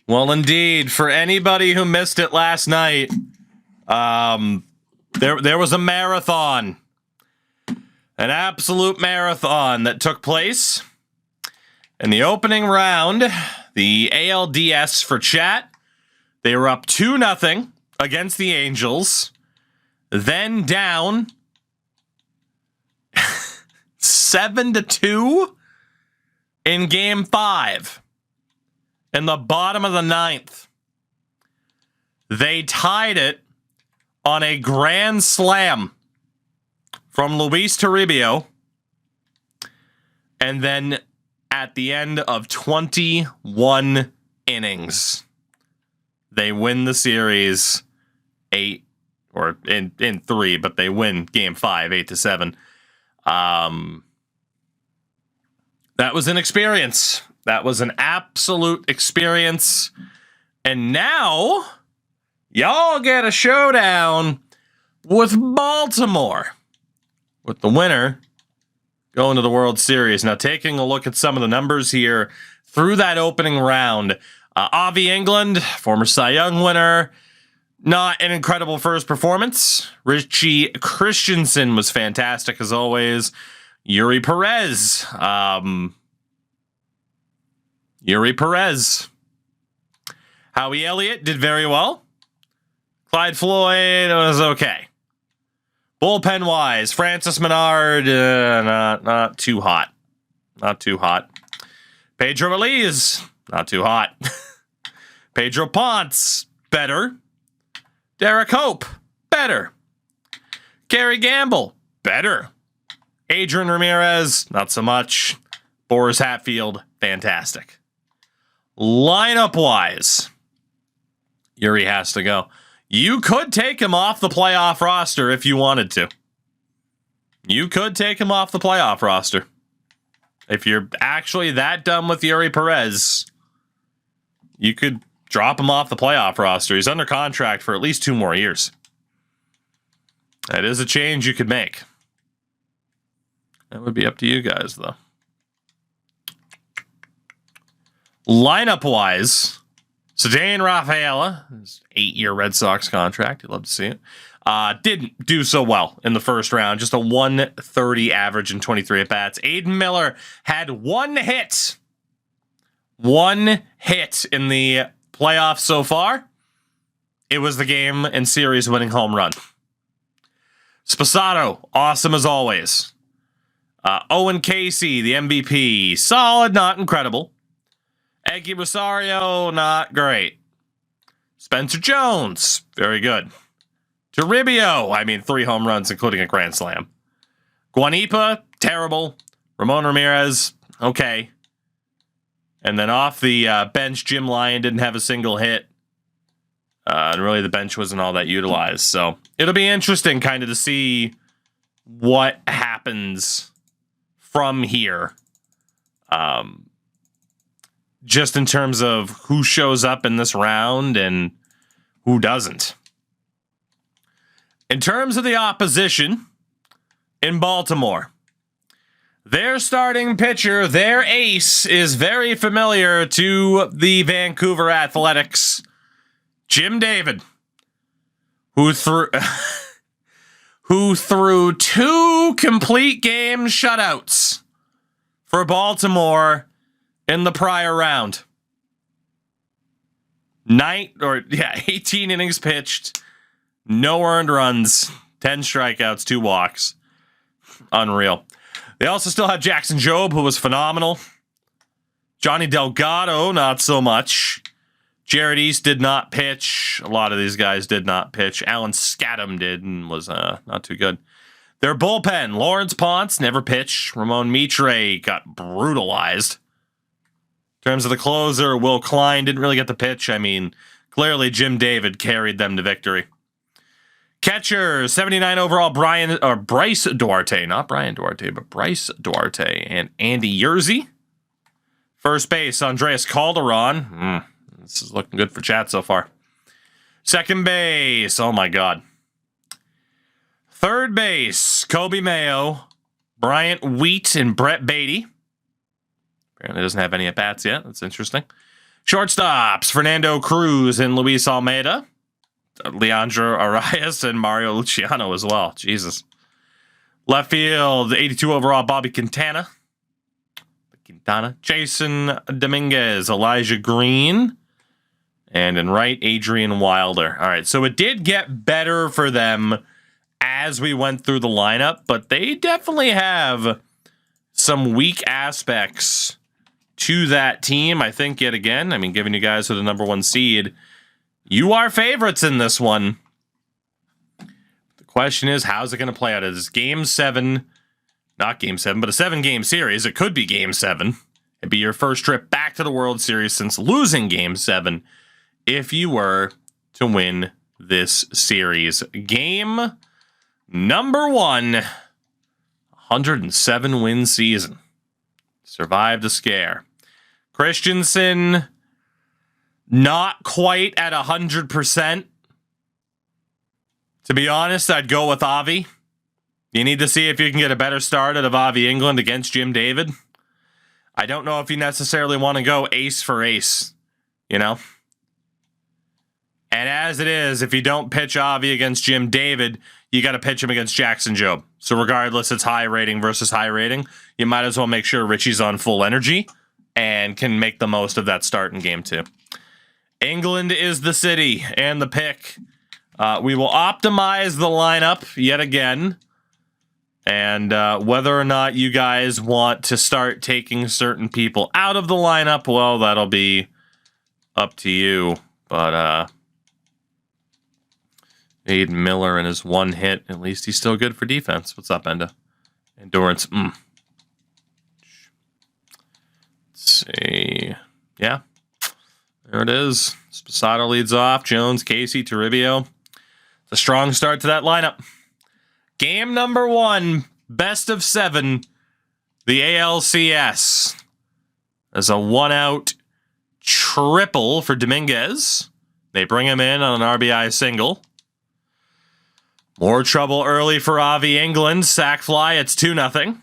Well, indeed, for anybody who missed it last night, there was a marathon, an absolute marathon that took place. In the opening round, the ALDS for chat, they were up 2-0 against the Angels, then down 7-2 in Game 5. In the bottom of the 9th, they tied it on a grand slam from Luis Toribio. And then at the end of 21 innings, they win the series 8 or in 3, but they win Game 5 8-7. That was an experience. That was an absolute experience. And now, y'all get a showdown with Baltimore, with the winner going to the World Series. Now, taking a look at some of the numbers here through that opening round, Avi England, former Cy Young winner, not an incredible first performance. Richie Christensen was fantastic as always. Yuri Perez. Howie Elliott did very well. Clyde Floyd was okay. Bullpen wise, Francis Menard, not too hot. Not too hot. Pedro Elias, not too hot. Pedro Ponce, better. Derek Hope, better. Gary Gamble, better. Adrian Ramirez, not so much. Boris Hatfield, fantastic. Lineup-wise, Yuri has to go. You could take him off the playoff roster if you wanted to. You could take him off the playoff roster. If you're actually that done with Yuri Perez, you could drop him off the playoff roster. He's under contract for at least 2 more years. That is a change you could make. That would be up to you guys, though. Lineup-wise, Ceddanne Rafaela, his 8-year Red Sox contract, you'd love to see it, didn't do so well in the first round. Just a 130 average in 23 at-bats. Aiden Miller had 1 hit. 1 hit in the playoffs so far. It was the game and series winning home run. Sposato, awesome as always. Owen Casey, the MVP, solid, not incredible. Eggy Rosario, not great. Spencer Jones, very good. Toribio, 3 home runs, including a grand slam. Guanipa, terrible. Ramon Ramirez, okay. And then off the bench, Jim Lyon didn't have a single hit. And really the bench wasn't all that utilized. So it'll be interesting kind of to see what happens from here. Just in terms of who shows up in this round and who doesn't. In terms of the opposition in Baltimore, their starting pitcher, their ace, is very familiar to the Vancouver Athletics, Jim David, who threw 2 complete game shutouts for Baltimore in the prior round. 18 innings pitched, no earned runs, 10 strikeouts, 2 walks. Unreal. They also still have Jackson Jobe, who was phenomenal. Johnny Delgado, not so much. Jared East did not pitch. A lot of these guys did not pitch. Alan Scadam did and was not too good. Their bullpen, Lawrence Ponce, never pitched. Ramon Mitre got brutalized. In terms of the closer, Will Klein didn't really get the pitch. Clearly Jim David carried them to victory. Catcher, 79 overall, Bryce Duarte. Not Brian Duarte, but Bryce Duarte. And Andy Yerzy. First base, Andreas Calderon. This is looking good for chat so far. Second base, oh my God. Third base, Kobe Mayo, Bryant Wheat, and Brett Beatty. Apparently doesn't have any at-bats yet. That's interesting. Shortstops, Fernando Cruz and Luis Almeida. Leandro Arias and Mario Luciano as well. Jesus. Left field, 82 overall, Bobby Quintana. Jason Dominguez, Elijah Green. And in right, Adrian Wilder. All right, so it did get better for them as we went through the lineup, but they definitely have some weak aspects to that team. I think, yet again, I mean, giving you guys with the number 1 seed, you are favorites in this one. The question is, how's it going to play out? Is Game 7, not Game 7, but a 7-game series? It could be Game 7. It'd be your first trip back to the World Series since losing Game 7 if you were to win this series. Game number 1, 107-win season. Survived the scare. Christensen, not quite at 100%. To be honest, I'd go with Avi. You need to see if you can get a better start out of Avi England against Jim David. I don't know if you necessarily want to go ace for ace, you know? And as it is, if you don't pitch Avi against Jim David, you got to pitch him against Jackson Jobe. So regardless, it's high rating versus high rating. You might as well make sure Richie's on full energy and can make the most of that start in Game 2. England is the city and the pick. We will optimize the lineup yet again. And whether or not you guys want to start taking certain people out of the lineup, well, that'll be up to you. But Aiden Miller and his 1 hit, at least he's still good for defense. What's up, Enda? Endurance. Let's see. Yeah. There it is. Sposado leads off. Jones, Casey, Toribio. It's a strong start to that lineup. Game number 1, best of 7, the ALCS. As a 1-out triple for Dominguez. They bring him in on an RBI single. More trouble early for Avi England. Sack fly, it's 2-0.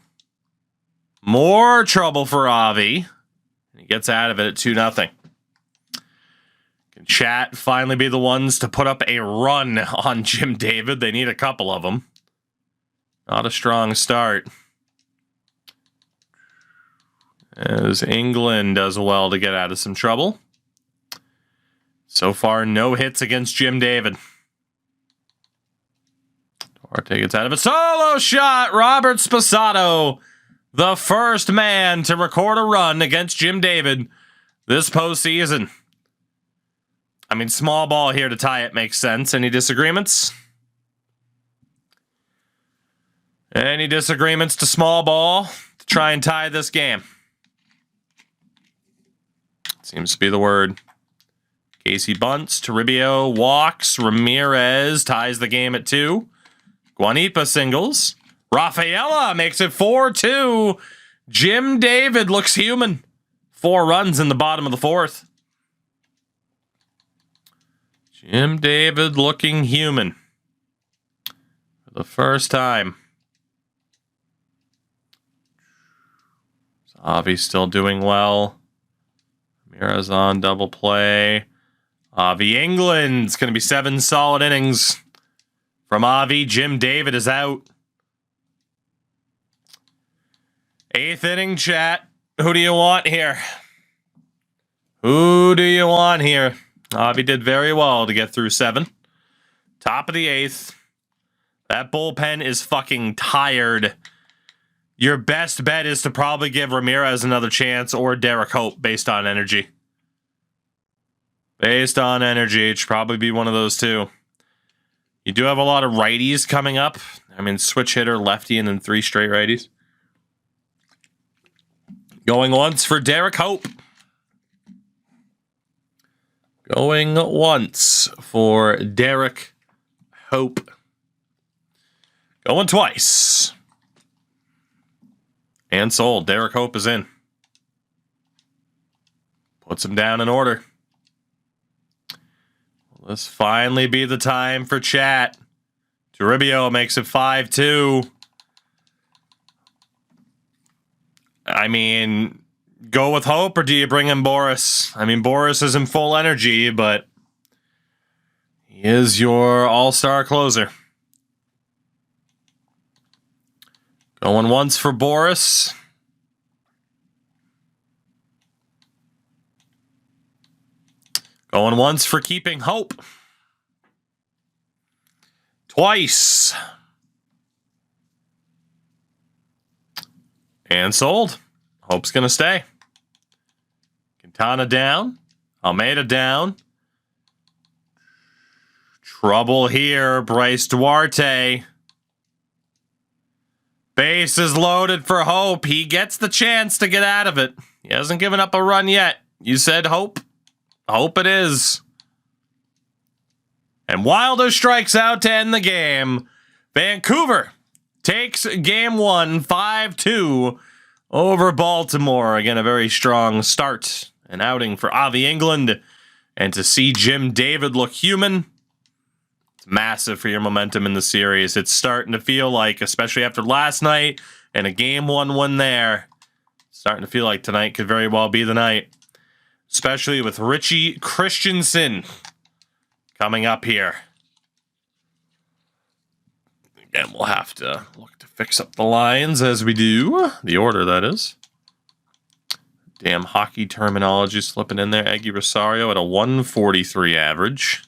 More trouble for Avi. He gets out of it at 2-0. Can Chat finally be the ones to put up a run on Jim David? They need a couple of them. Not a strong start. As England does well to get out of some trouble. So far, no hits against Jim David. Duarte gets out of it. Solo shot! Robert Sposado, the first man to record a run against Jim David this postseason. I mean, small ball here to tie it makes sense. Any disagreements? Any disagreements to small ball to try and tie this game? Seems to be the word. Casey bunts, Toribio walks, Ramirez ties the game at 2. Guanipa singles. Rafaela makes it 4-2. Jim David looks human. 4 runs in the bottom of the 4th. Jim David looking human. For the first time. Avi's still doing well. Ramirez on double play. Avi England's going to be 7 solid innings from Avi. Jim David is out. 8th inning, chat. Who do you want here? Who do you want here? Avi did very well to get through 7. Top of the 8th. That bullpen is fucking tired. Your best bet is to probably give Ramirez another chance or Derek Hope based on energy. Based on energy, it should probably be one of those two. You do have a lot of righties coming up. I mean, switch hitter, lefty, and then 3 straight righties. Going once for Derek Hope. Going once for Derek Hope. Going twice. And sold. Derek Hope is in. Puts him down in order. Will this finally be the time for chat? Toribio makes it 5-2. I mean, go with Hope, or do you bring in Boris? I mean, Boris is in full energy, but he is your all-star closer. Going once for Boris. Going once for keeping Hope. Twice. And sold. Hope's going to stay. Quintana down. Almeida down. Trouble here. Bryce Duarte. Base is loaded for Hope. He gets the chance to get out of it. He hasn't given up a run yet. You said Hope. Hope it is. And Wilder strikes out to end the game. Vancouver takes game one, 5-2 over Baltimore. Again, a very strong start and outing for Avi England. And to see Jim David look human, it's massive for your momentum in the series. It's starting to feel like, especially after last night and a game one win there, starting to feel like tonight could very well be the night. Especially with Richie Christensen coming up here. Again, we'll have to look to fix up the lines as we do. The order, that is. Damn hockey terminology slipping in there. Eggy Rosario at a 143 average.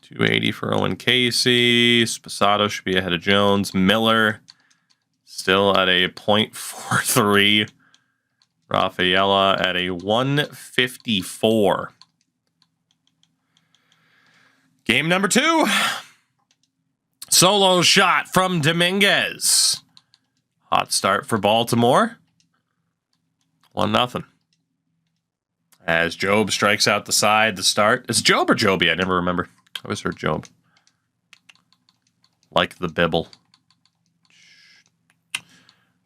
280 for Owen Casey. Sposato should be ahead of Jones. Miller still at a .43. Rafaela at a 154. Game number 2. Solo shot from Dominguez. Hot start for Baltimore. 1-0. As Job strikes out the side to start. Is it Job or Joby? I never remember. I always heard Job. Like the Bibble.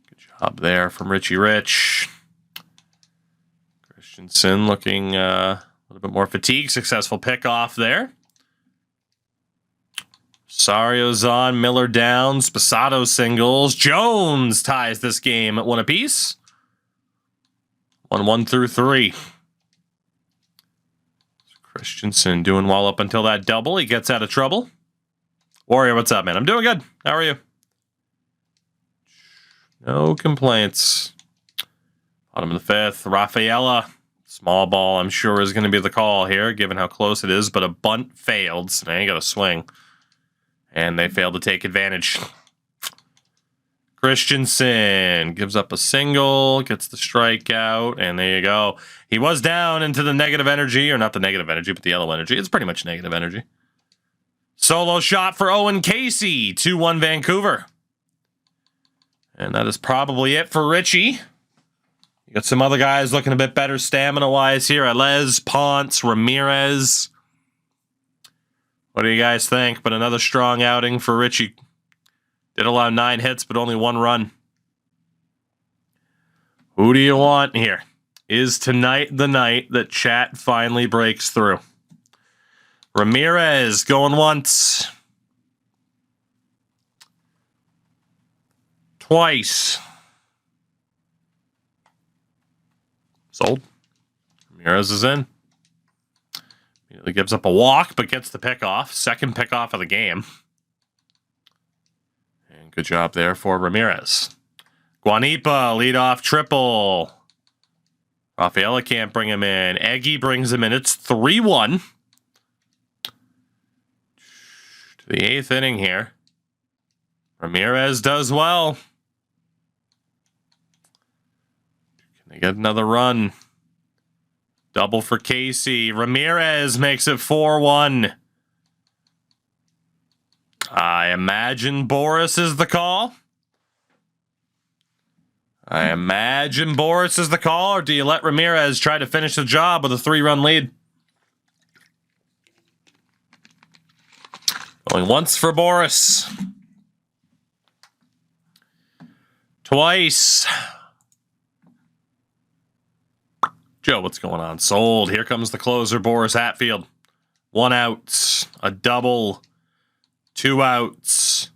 Good job there from Richie Rich. Christensen looking a little bit more fatigued. Successful pickoff there. Sario's on. Miller down. Sposato singles. Jones ties this game at 1 apiece. 1-1 through 3. Christensen doing well up until that double. He gets out of trouble. Warrior, what's up, man? I'm doing good. How are you? No complaints. Bottom of the 5th. Rafaela. Small ball, I'm sure, is going to be the call here, given how close it is, but a bunt failed, so now you got to swing. And they failed to take advantage. Christensen gives up a single, gets the strikeout, and there you go. He was down into the negative energy, or not the negative energy, but the yellow energy. It's pretty much negative energy. Solo shot for Owen Casey, 2-1 Vancouver. And that is probably it for Richie. You got some other guys looking a bit better stamina-wise here. Alez, Ponce, Ramirez. What do you guys think? But another strong outing for Richie. Did allow 9 hits, but only 1 run. Who do you want here? Is tonight the night that chat finally breaks through? Ramirez going once. Twice. Sold. Ramirez is in. Immediately gives up a walk, but gets the pickoff. Second pickoff of the game. And good job there for Ramirez. Guanipa, leadoff triple. Rafaela can't bring him in. Eggy brings him in. It's 3-1. To the 8th inning here. Ramirez does well. Can they get another run? Double for Casey. Ramirez makes it 4-1. I imagine Boris is the call. Or do you let Ramirez try to finish the job with a 3-run lead? Going once for Boris. Twice. Joe, what's going on? Sold. Here comes the closer, Boris Hatfield. 1 out. A double. 2 outs.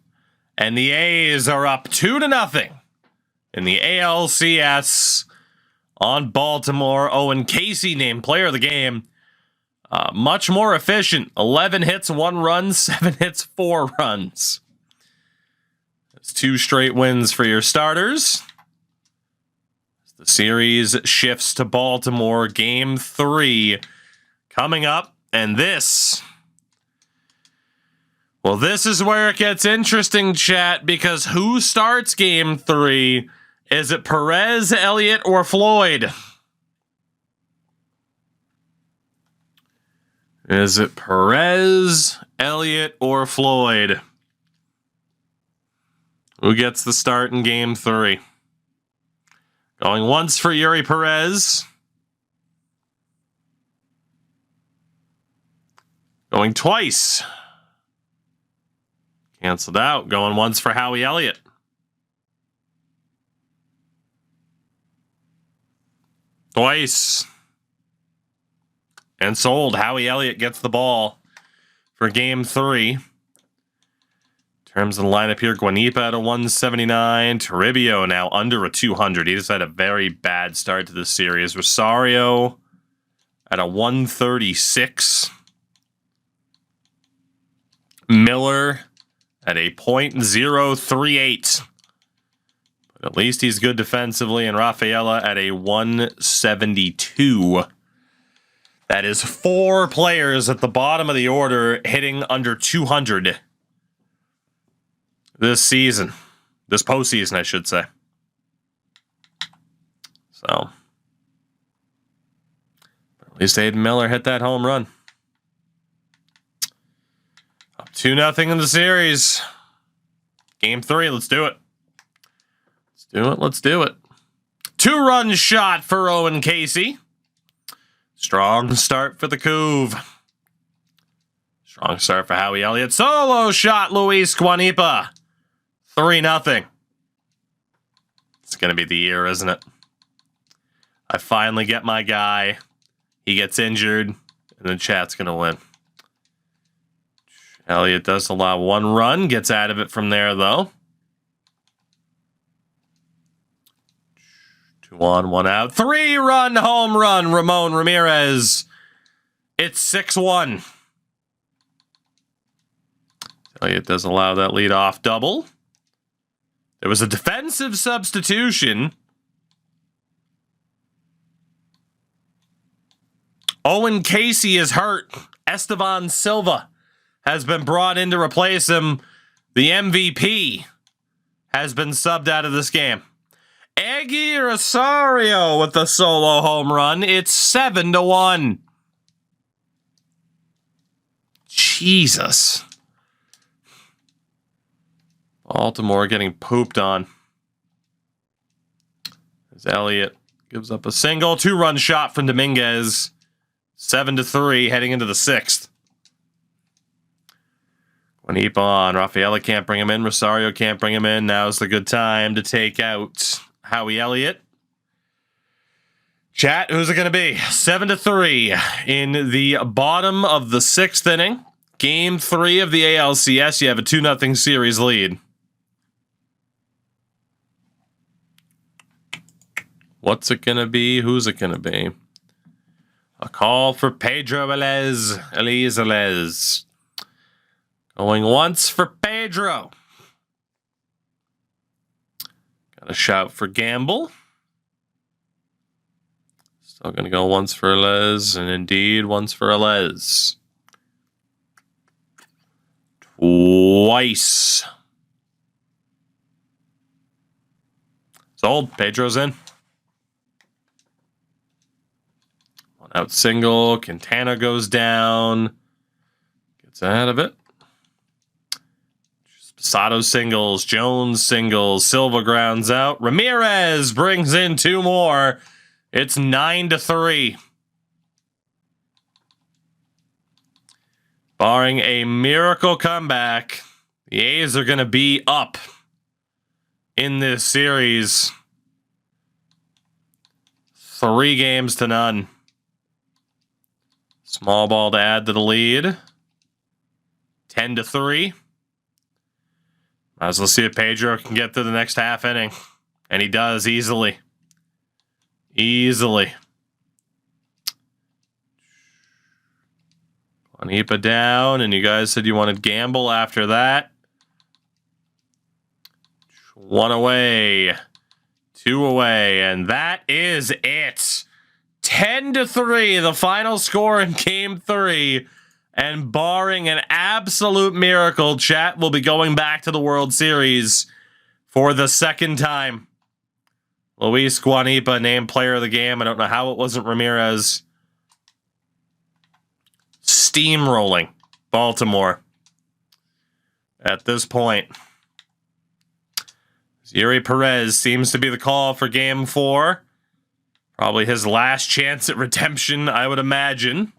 And the A's are up 2-0 in the ALCS on Baltimore. Owen Casey named player of the game. Much more efficient. 11 hits, 1 run, 7 hits, 4 runs. That's 2 straight wins for your starters. The series shifts to Baltimore. Game 3 coming up. And this is where it gets interesting, chat, because who starts Game 3? Is it Perez, Elliott, or Floyd? Is it Perez, Elliott, or Floyd? Who gets the start in Game 3? Going once for Yuri Perez. Going twice. Canceled out. Going once for Howie Elliott. Twice. And sold. Howie Elliott gets the ball for Game 3. In terms of the lineup here, Guanipa at a 179. Toribio now under a 200. He just had a very bad start to this series. Rosario at a 136. Miller at a .038. But at least he's good defensively. And Rafaela at a 172. That is 4 players at the bottom of the order hitting under 200 this season. This postseason, I should say. So, at least Aiden Miller hit that home run. Up 2-0 in the series. Game 3, let's do it. Let's do it. 2-run shot for Owen Casey. Strong start for the Couve. Strong start for Howie Elliott. Solo shot, Luis Guanipa. 3-0. It's going to be the year, isn't it? I finally get my guy. He gets injured, and the chat's going to win. Elliott does allow 1 run. Gets out of it from there, though. 2 on, 1 out. 3-run home run, Ramon Ramirez. It's 6-1. Elliott does allow that leadoff double. There was a defensive substitution. Owen Casey is hurt. Esteban Silva has been brought in to replace him. The MVP has been subbed out of this game. Aggie Rosario with the solo home run. It's 7-1. Jesus. Baltimore getting pooped on. As Elliott gives up a single. 2-run shot from Dominguez. 7-3 heading into the 6th. Guanipa on. Rafaela can't bring him in. Rosario can't bring him in. Now's the good time to take out Howie Elliott. Chat, who's it going to be? 7-3 in the bottom of the 6th inning. Game 3 of the ALCS. You have a 2-0 series lead. What's it going to be? Who's it going to be? A call for Pedro Elez. Going once for Pedro. Got a shout for Gamble. Still going to go once for Elez, and indeed once for Elez. Twice. Sold. Pedro's in. Out single. Quintana goes down. Gets ahead of it. Sato singles. Jones singles. Silva grounds out. Ramirez brings in 2 more. It's 9-3. Barring a miracle comeback, the A's are going to be up in this series. 3-0. Small ball to add to the lead. 10-3. Might as well see if Pedro can get to the next half inning. And he does easily. Easily. Juanipa down, and you guys said you wanted Gamble after that. 1 away. 2 away, and that is it. 10-3, the final score in Game 3. And barring an absolute miracle, chat will be going back to the World Series for the second time. Luis Juanipa named player of the game. I don't know how it wasn't Ramirez. Steamrolling Baltimore at this point. Yuri Perez seems to be the call for Game 4. Probably his last chance at redemption, I would imagine.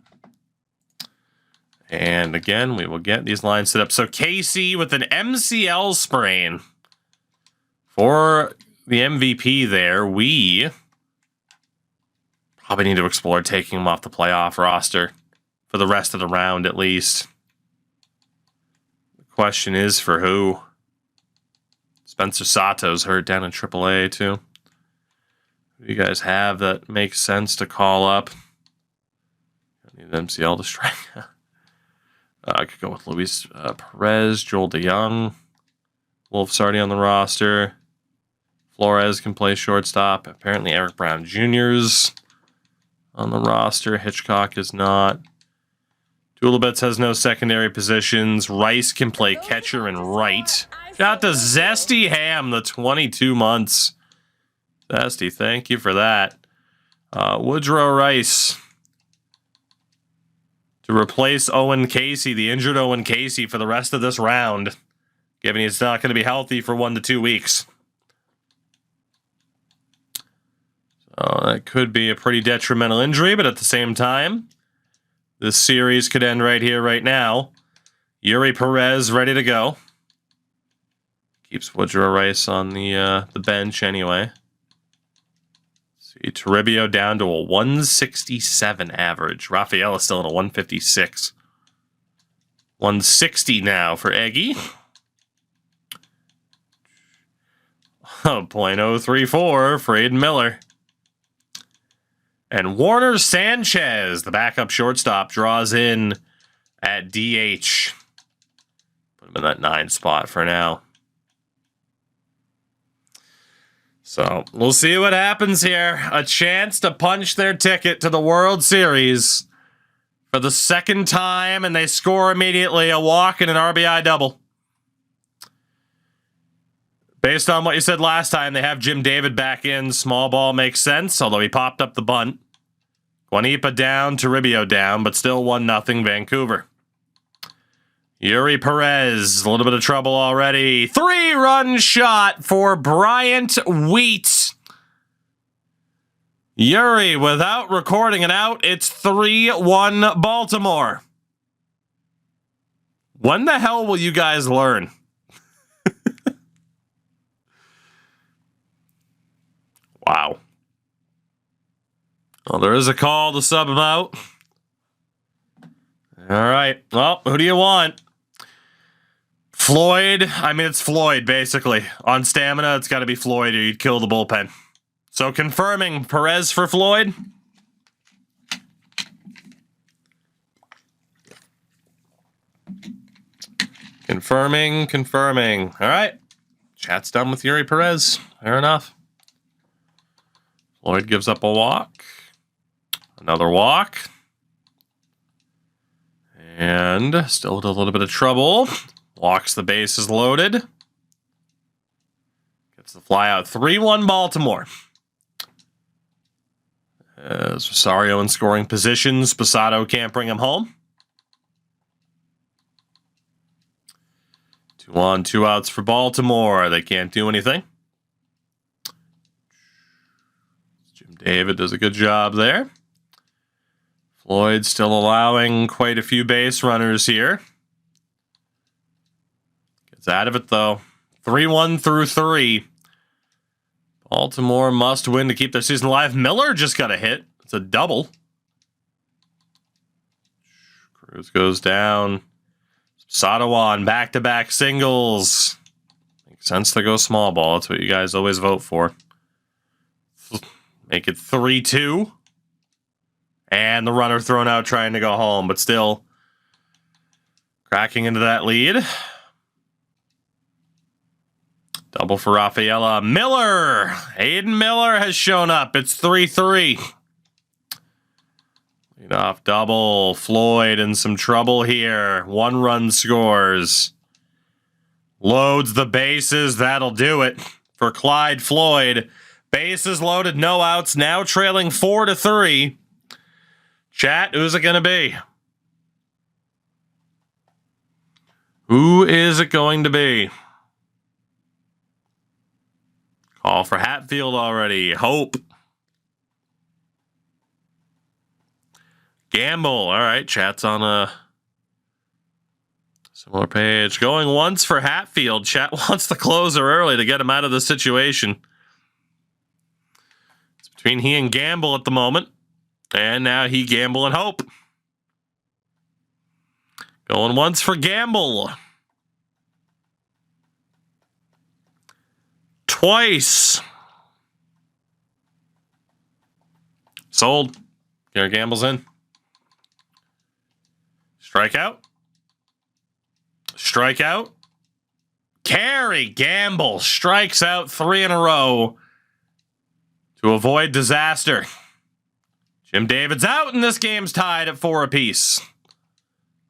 And again, we will get these lines set up. So Casey with an MCL sprain for the MVP there. We probably need to explore taking him off the playoff roster for the rest of the round at least. The question is for who? Spencer Sato's hurt down in AAA too. Who do you guys have that makes sense to call up? I need an MCL to strike. I could go with Luis Perez, Joel DeYoung. Wolf's already on the roster. Flores can play shortstop. Apparently Eric Brown Jr.'s on the roster. Hitchcock is not. Doolabets has no secondary positions. Rice can play catcher and right. Got the Zesty Ham, the 22 months. Zesty, thank you for that. Woodrow Rice to replace Owen Casey, the injured Owen Casey, for the rest of this round, given he's not going to be healthy for 1 to 2 weeks. So that could be a pretty detrimental injury, but at the same time, this series could end right here, right now. Yuri Perez ready to go. Keeps Woodrow Rice on the bench anyway. See, Toribio down to a 167 average. Rafael is still at a 156. 160 now for Eggy. .034 for Aiden Miller. And Warner Sanchez, the backup shortstop, draws in at DH. Put him in that 9 spot for now. So we'll see what happens here. A chance to punch their ticket to the World Series for the second time, and they score immediately, a walk and an RBI double. Based on what you said last time, they have Jim David back in. Small ball makes sense, although he popped up the bunt. Juanipa down, Toribio down, but still 1-0 Vancouver. Yuri Perez, a little bit of trouble already. 3-run shot for Bryant Wheat. Yuri, without recording it out, it's 3-1 Baltimore. When the hell will you guys learn? Wow. Well, there is a call to sub him out. All right. Well, who do you want? Floyd. I mean, it's Floyd, basically. On stamina, it's got to be Floyd or you'd kill the bullpen. So confirming Perez for Floyd. Confirming. All right. Chat's done with Yuri Perez. Fair enough. Floyd gives up a walk. Another walk. And still with a little bit of trouble. Walks the bases loaded. Gets the fly out. 3-1 Baltimore. As Rosario in scoring position. Sposato can't bring him home. 2 on, 2 outs for Baltimore. They can't do anything. Jim David does a good job there. Floyd still allowing quite a few base runners here. Gets out of it, though. 3-1 through 3. Baltimore must win to keep their season alive. Miller just got a hit. It's a double. Cruz goes down. Sato on back-to-back singles. Makes sense to go small ball. That's what you guys always vote for. Make it 3-2. And the runner thrown out trying to go home, but still cracking into that lead. Double for Rafaela. Miller! Aiden Miller has shown up. It's 3-3. Lead off double. Floyd in some trouble here. 1 run scores. Loads the bases. That'll do it for Clyde Floyd. Bases loaded, no outs. Now trailing 4-3. Chat, who's it going to be? Who is it going to be? Call for Hatfield already. Hope. Gamble. All right, chat's on a similar page. Going once for Hatfield. Chat wants the closer early to get him out of the situation. It's between he and Gamble at the moment. And now he, Gamble, and Hope. Going once for Gamble. Twice. Sold. Gary Gamble's in. Strikeout. Strikeout. Carey Gamble strikes out 3 in a row to avoid disaster. Jim David's out, and this game's tied at 4 apiece.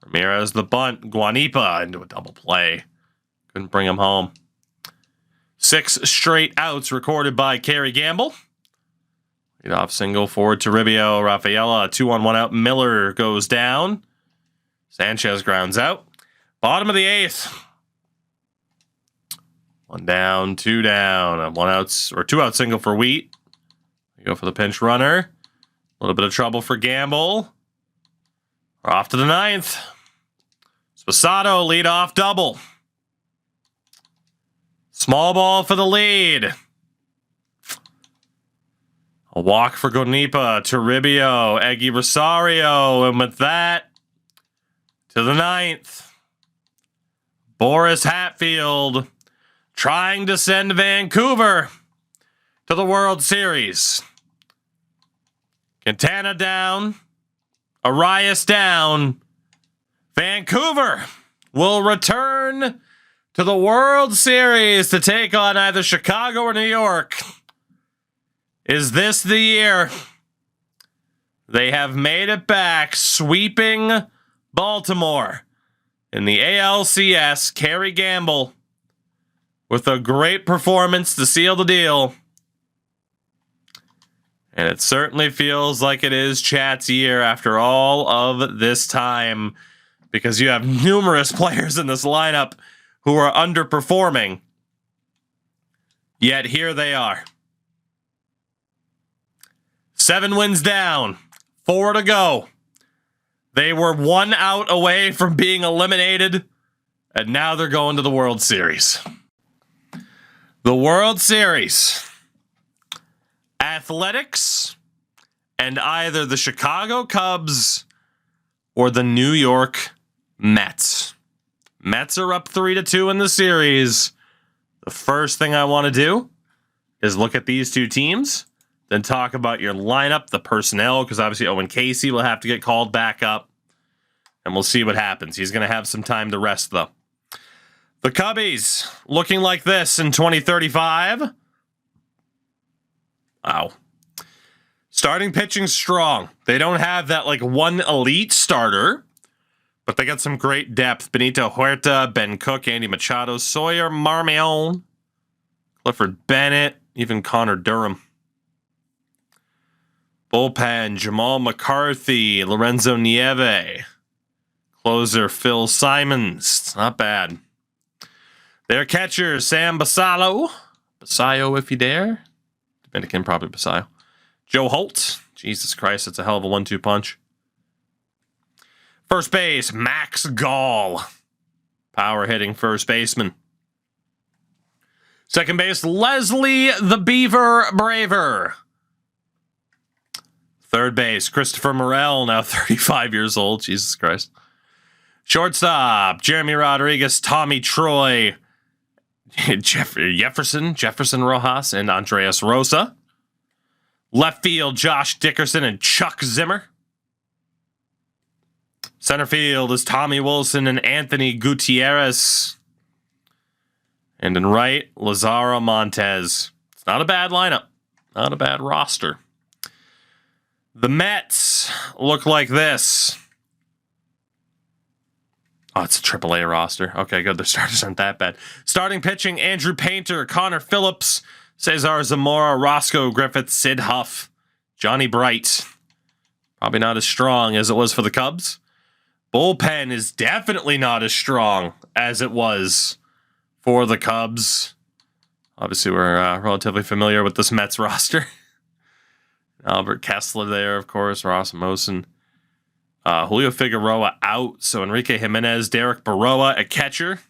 Ramirez the bunt. Guanipa into a double play. Couldn't bring him home. 6 straight outs recorded by Carey Gamble. Lead off single for Toribio. Rafaela, 2-on-1 out. Miller goes down. Sanchez grounds out. Bottom of the 8th. 1 down, 2 down. A 2-out single for Wheat. We go for the pinch runner. A little bit of trouble for Gamble. We're off to the 9th. Sposato lead off double. Small ball for the lead. A walk for Gonipa, Toribio, Eggy Rosario, and with that, to the 9th. Boris Hatfield trying to send Vancouver to the World Series. Quintana down. Arias down. Vancouver will return to the World Series to take on either Chicago or New York. Is this the year? They have made it back, sweeping Baltimore in the ALCS. Carey Gamble with a great performance to seal the deal. And it certainly feels like it is Chat's year after all of this time, because you have numerous players in this lineup who are underperforming. Yet here they are. 7 wins down, 4 to go. They were 1 out away from being eliminated, and now they're going to the World Series. The World Series. Athletics and either the Chicago Cubs or the New York Mets. Mets are up 3-2 in the series. The first thing I want to do is look at these two teams, then talk about your lineup, the personnel, because obviously Owen Casey will have to get called back up, and we'll see what happens. He's going to have some time to rest, though. The Cubbies looking like this in 2035. Wow. Starting pitching strong. They don't have that one elite starter, but they got some great depth. Benito Huerta, Ben Cook, Andy Machado, Sawyer Marmion, Clifford Bennett, even Connor Durham. Bullpen, Jamal McCarthy, Lorenzo Nieve. Closer, Phil Simons. Not bad. Their catcher, Sam Basallo. Basayo, if you dare. Dominican, probably Basayo. Joe Holt. Jesus Christ, it's a hell of a 1-2 punch. First base, Max Gall. Power hitting first baseman. Second base, Leslie the Beaver Braver. Third base, Christopher Morel, now 35 years old. Jesus Christ. Shortstop, Jeremy Rodriguez, Tommy Troy, Jefferson Rojas, and Andreas Rosa. Left field, Josh Dickerson and Chuck Zimmer. Center field is Tommy Wilson and Anthony Gutierrez. And in right, Lazaro Montez. It's not a bad lineup. Not a bad roster. The Mets look like this. Oh, it's a AAA roster. Okay, good. Their starters aren't that bad. Starting pitching, Andrew Painter, Connor Phillips, Cesar Zamora, Roscoe Griffith, Sid Huff, Johnny Bright. Probably not as strong as it was for the Cubs. Bullpen is definitely not as strong as it was for the Cubs. Obviously, we're relatively familiar with this Mets roster. Albert Kessler there, of course, Ross Mosen. Julio Figueroa out, so Enrique Jimenez, Derek Baroa at catcher.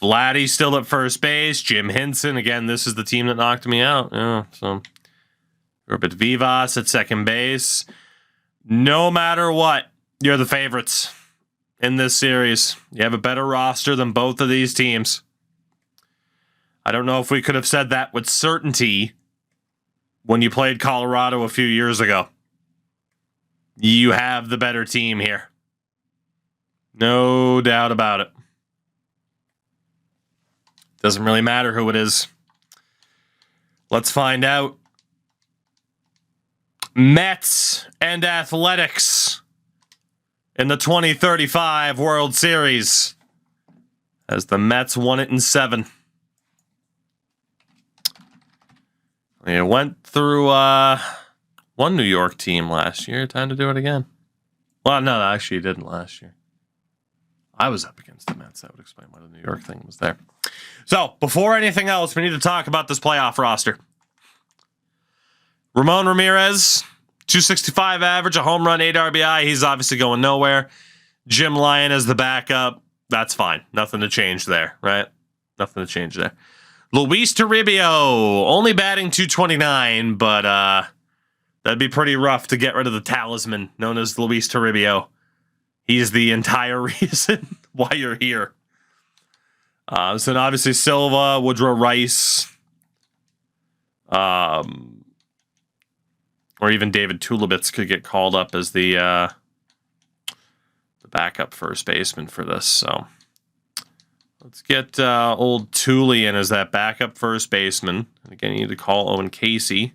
Vladdy still at first base. Jim Henson, again, this is the team that knocked me out. Yeah, so Robert Vivas at second base. No matter what, you're the favorites in this series. You have a better roster than both of these teams. I don't know if we could have said that with certainty when you played Colorado a few years ago. You have the better team here. No doubt about it. Doesn't really matter who it is. Let's find out. Mets and Athletics in the 2035 World Series, as the Mets won it in 7. They went through one New York team last year. Time to do it again. Well, no, actually, you didn't last year. I was up against the Mets. That would explain why the New York thing was there. So, before anything else, we need to talk about this playoff roster. Ramon Ramirez, 265 average, a home run, 8 RBI. He's obviously going nowhere. Jim Lyon as the backup. That's fine. Nothing to change there, right? Nothing to change there. Luis Toribio, only batting 229, but that'd be pretty rough to get rid of the talisman known as Luis Toribio. He's the entire reason why you're here. So obviously Silva, Woodrow Rice, or even David Tulibitz could get called up as the backup first baseman for this. So let's get old Thule in as that backup first baseman. And again, you need to call Owen Casey.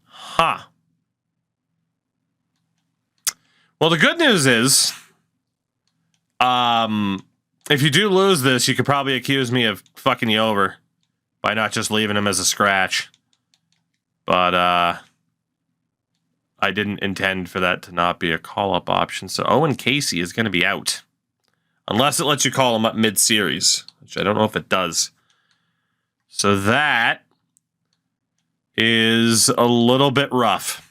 Huh. Well, the good news is, if you do lose this, you could probably accuse me of fucking you over by not just leaving him as a scratch. But I didn't intend for that to not be a call-up option. So Owen Casey is going to be out. Unless it lets you call him up mid-series, which I don't know if it does. So that is a little bit rough.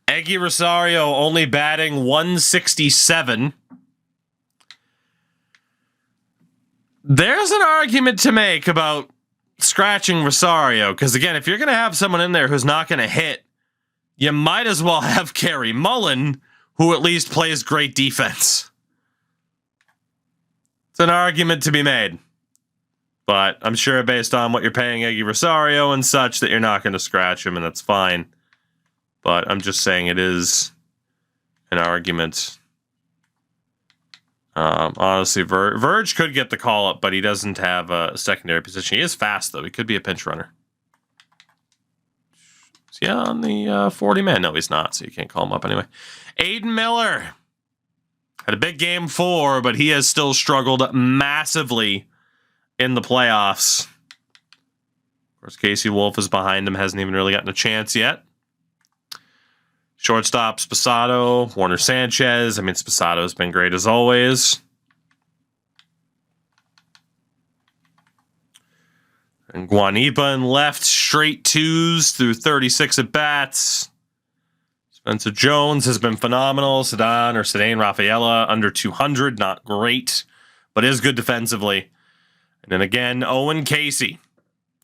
Eggy Rosario only batting 167. There's an argument to make about scratching Rosario, because again, if you're going to have someone in there who's not going to hit, you might as well have Kerry Mullen, who at least plays great defense. It's an argument to be made. But I'm sure based on what you're paying Eggy Rosario and such that you're not going to scratch him, and that's fine. But I'm just saying it is an argument. Honestly, Verge could get the call up, but he doesn't have a secondary position. He is fast, though. He could be a pinch runner. Is he on the 40 man? No, he's not, so you can't call him up anyway. Aiden Miller had a big game 4, but he has still struggled massively in the playoffs. Of course, Casey Wolf is behind him, hasn't even really gotten a chance yet. Shortstop, Sposato, Warner Sanchez. I mean, Sposato's been great as always. And Guanipa in left, straight 2s through 36 at-bats. Spencer Jones has been phenomenal. Sedane Rafaela, under 200, not great, but is good defensively. And then again, Owen Casey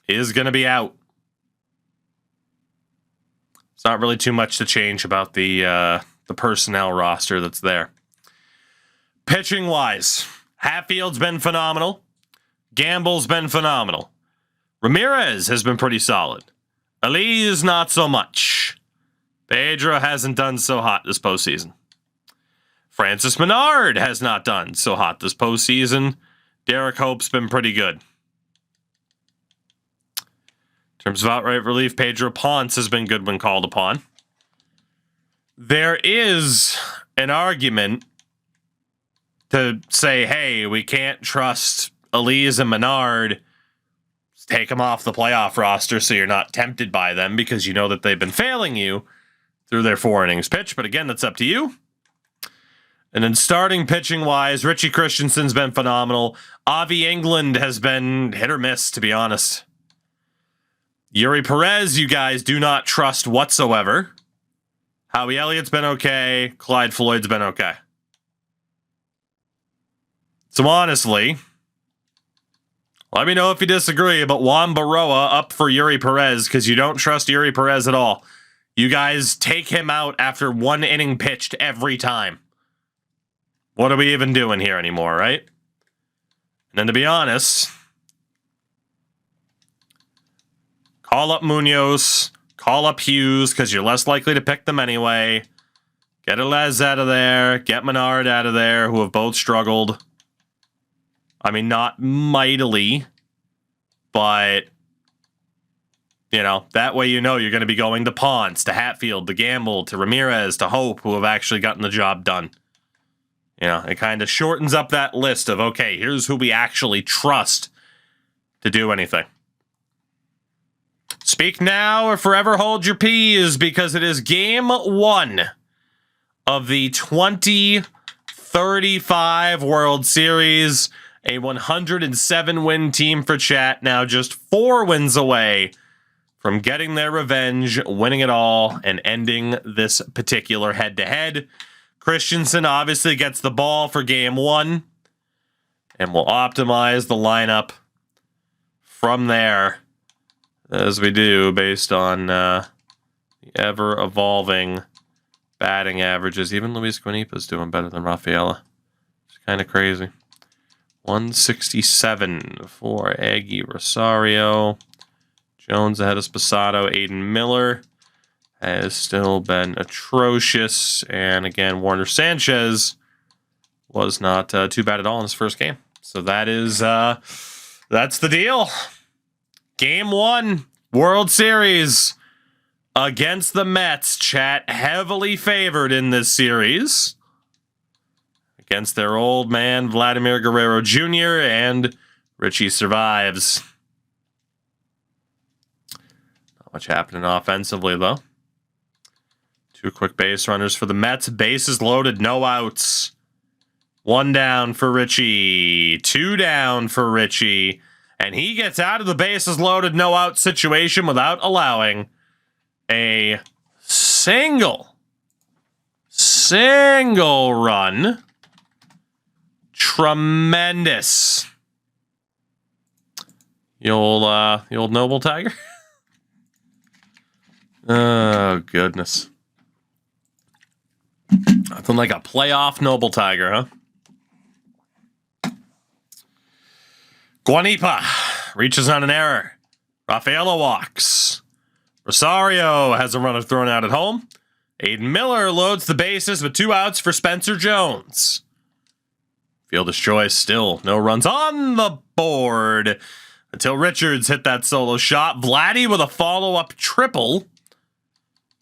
is going to be out. It's not really too much to change about the personnel roster that's there. Pitching-wise, Hatfield's been phenomenal. Gamble's been phenomenal. Ramirez has been pretty solid. Elise, not so much. Pedro hasn't done so hot this postseason. Francis Menard has not done so hot this postseason. Derek Hope's been pretty good. In terms of outright relief, Pedro Ponce has been good when called upon. There is an argument to say, hey, we can't trust Elise and Menard. Take them off the playoff roster so you're not tempted by them because you know that they've been failing you through their 4 innings pitch. But again, that's up to you. And then starting pitching-wise, Richie Christensen's been phenomenal. Avi England has been hit or miss, to be honest. Yuri Perez, you guys do not trust whatsoever. Howie Elliott's been okay. Clyde Floyd's been okay. So honestly, let me know if you disagree, but Juan Baroa up for Yuri Perez because you don't trust Yuri Perez at all. You guys take him out after 1 inning pitched every time. What are we even doing here anymore, right? And then to be honest, call up Munoz, call up Hughes because you're less likely to pick them anyway. Get Elez out of there, get Menard out of there, who have both struggled. I mean, not mightily, but, you know, that way you know you're going to be going to Ponce, to Hatfield, to Gamble, to Ramirez, to Hope, who have actually gotten the job done. You know, it kind of shortens up that list of, okay, here's who we actually trust to do anything. Speak now or forever hold your peas because it is game 1 of the 2035 World Series. A 107-win team for Chat, now just 4 wins away from getting their revenge, winning it all, and ending this particular head-to-head. Christensen obviously gets the ball for game 1, and we'll optimize the lineup from there, as we do, based on the ever-evolving batting averages. Even Luis Guanipa's doing better than Rafaela. It's kind of crazy. 167 for Aggie Rosario. Jones ahead of Sposato. Aiden Miller has still been atrocious. And again, Warner Sanchez was not too bad at all in his first game. So that is, that's the deal. Game 1, World Series against the Mets. Chat heavily favored in this series against their old man, Vladimir Guerrero Jr., and Richie survives. Not much happening offensively, though. 2 quick base runners for the Mets. Bases loaded, no outs. 1 down for Richie. 2 down for Richie. And he gets out of the bases loaded, no out situation without allowing a single run. Tremendous. The old Noble Tiger. Oh, goodness. Nothing like a playoff Noble Tiger, huh? Guanipa reaches on an error. Rafaela walks. Rosario has a runner thrown out at home. Aiden Miller loads the bases with 2 outs for Spencer Jones. Fielder's choice, still no runs on the board until Richards hit that solo shot. Vladdy with a follow-up triple.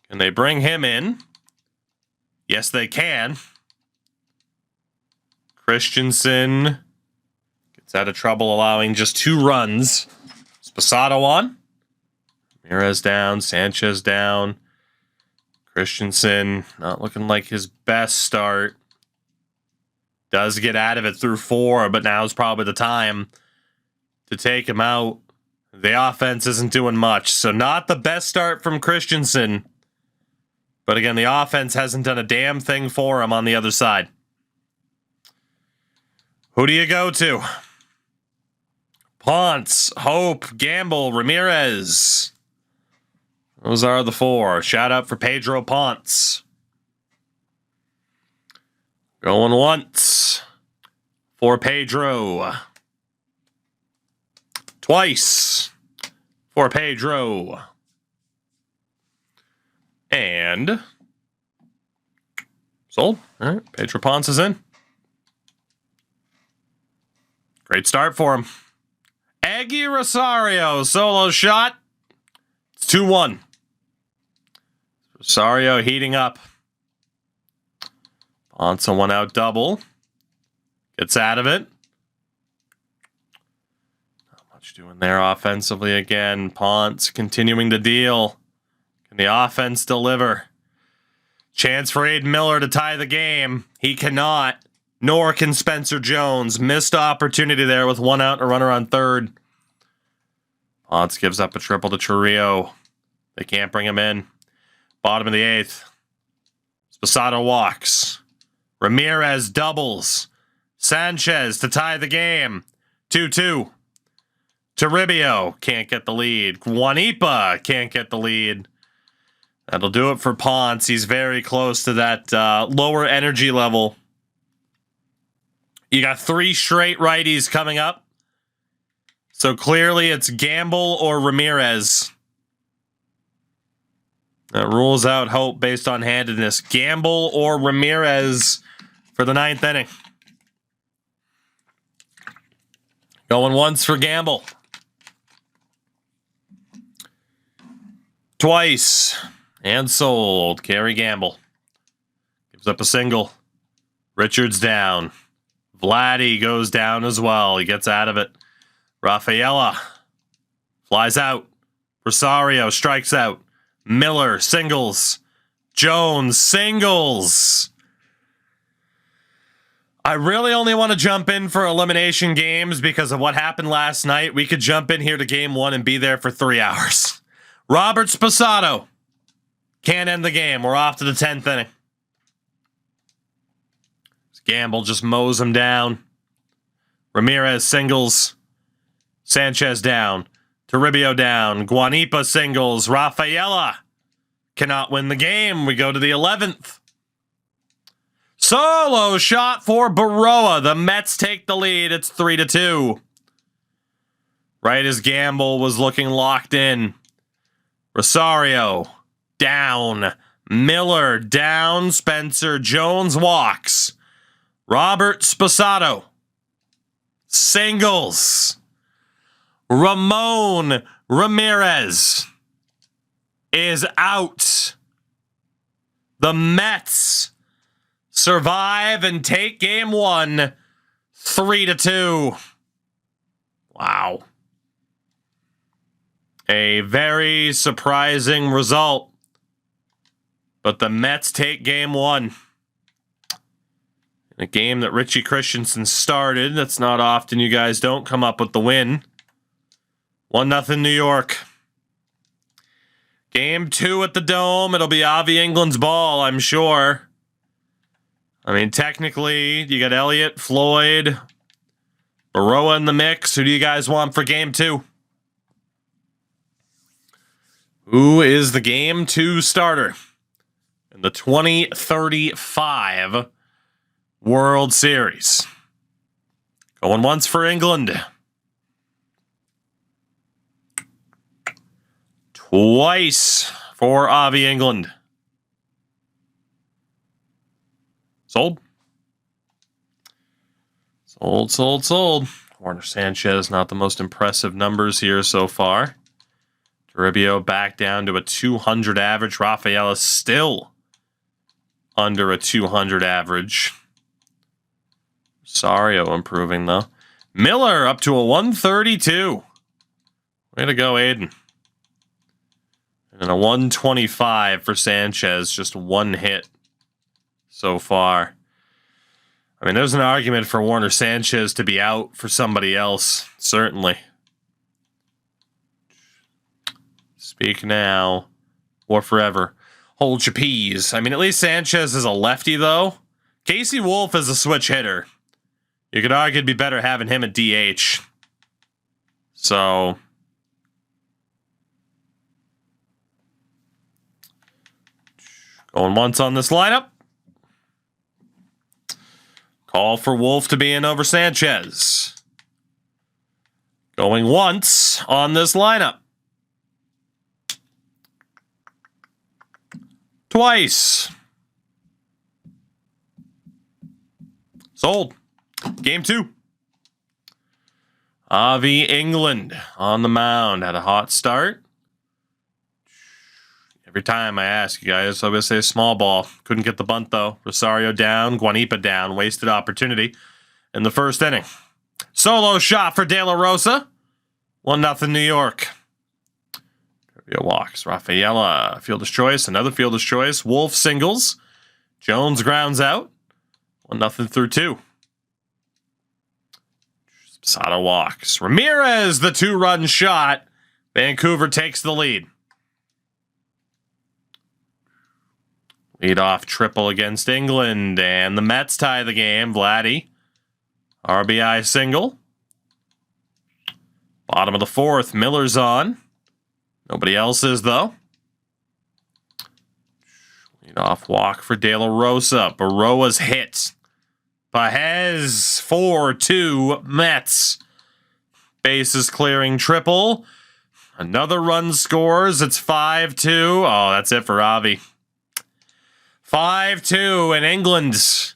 Can they bring him in? Yes, they can. Christensen gets out of trouble, allowing just 2 runs. Sposato on. Ramirez down. Sanchez down. Christensen not looking like his best start. Does get out of it through 4, but now's probably the time to take him out. The offense isn't doing much, so not the best start from Christensen. But again, the offense hasn't done a damn thing for him on the other side. Who do you go to? Ponce, Hope, Gamble, Ramirez. Those are the four. Shout out for Pedro Ponce. Going once for Pedro. Twice for Pedro. And sold. All right, Pedro Ponce is in. Great start for him. Aggie Rosario, solo shot. It's 2-1. Rosario heating up. Ponce a one-out double. Gets out of it. Not much doing there offensively again. Ponce continuing to deal. Can the offense deliver? Chance for Aiden Miller to tie the game. He cannot. Nor can Spencer Jones. Missed opportunity there with one out and a runner on third. Ponce gives up a triple to Churrillo. They can't bring him in. Bottom of the eighth. Sposato walks. Ramirez doubles. Sanchez to tie the game. 2-2. Toribio can't get the lead. Guanipa can't get the lead. That'll do it for Ponce. He's very close to that lower energy level. You got 3 straight righties coming up. So clearly it's Gamble or Ramirez. That rules out hope based on handedness. Gamble or Ramirez for the 9th inning. Going once for Gamble. Twice. And sold. Kerry Gamble. Gives up a single. Richards down. Vladdy goes down as well. He gets out of it. Rafaela flies out. Rosario strikes out. Miller singles. Jones singles. I really only want to jump in for elimination games because of what happened last night. We could jump in here to game 1 and be there for 3 hours. Robert Sposato can't end the game. We're off to the 10th inning. Gamble just mows him down. Ramirez singles. Sanchez down. Toribio down. Guanipa singles. Rafaela cannot win the game. We go to the 11th. Solo shot for Baroa. The Mets take the lead. It's 3-2. Right as Gamble was looking locked in. Rosario down. Miller down. Spencer Jones walks. Robert Sposato singles. Ramon Ramirez is out. The Mets survive and take game 1, 3-2. Wow. A very surprising result. But the Mets take game 1. In a game that Richie Christensen started. That's not often you guys don't come up with the win. 1-0 New York. Game 2 at the Dome. It'll be Avi England's ball, I'm sure. I mean, technically, you got Elliott, Floyd, Baroa in the mix. Who do you guys want for game 2? Who is the game 2 starter in the 2035 World Series? Going once for England. Twice for Avi England. Sold. Sold. Warner Sanchez, not the most impressive numbers here so far. Toribio back down to a 200 average. Rafaela still under a 200 average. Rosario improving, though. Miller up to a 132. Way to go, Aiden. And a 125 for Sanchez. Just one hit so far. I mean, there's an argument for Warner Sanchez to be out for somebody else. Certainly. Speak now or forever. Hold your peas. I mean, at least Sanchez is a lefty, though. Casey Wolf is a switch hitter. You could argue it'd be better having him at DH. So Going once on this lineup. Call for Wolf to be in over Sanchez. Going once on this lineup. Twice. Sold. Game 2. Avi England on the mound. Had a hot start. Every time I ask you guys, I'm going to say small ball. Couldn't get the bunt, though. Rosario down. Guanipa down. Wasted opportunity in the first inning. Solo shot for De La Rosa. 1-0 New York. Walks. Rafaela, fielder's choice. Another fielder's choice. Wolf singles. Jones grounds out. 1-0 through 2. Sada walks. Ramirez, the 2-run shot. Vancouver takes the lead. Leadoff triple against England, and the Mets tie the game. Vladdy, RBI single. Bottom of the 4th, Miller's on. Nobody else is, though. Leadoff walk for De La Rosa. Baroa's hit. Pahez, 4-2, Mets. Bases clearing triple. Another run scores. It's 5-2. Oh, that's it for Avi. 5-2, and England's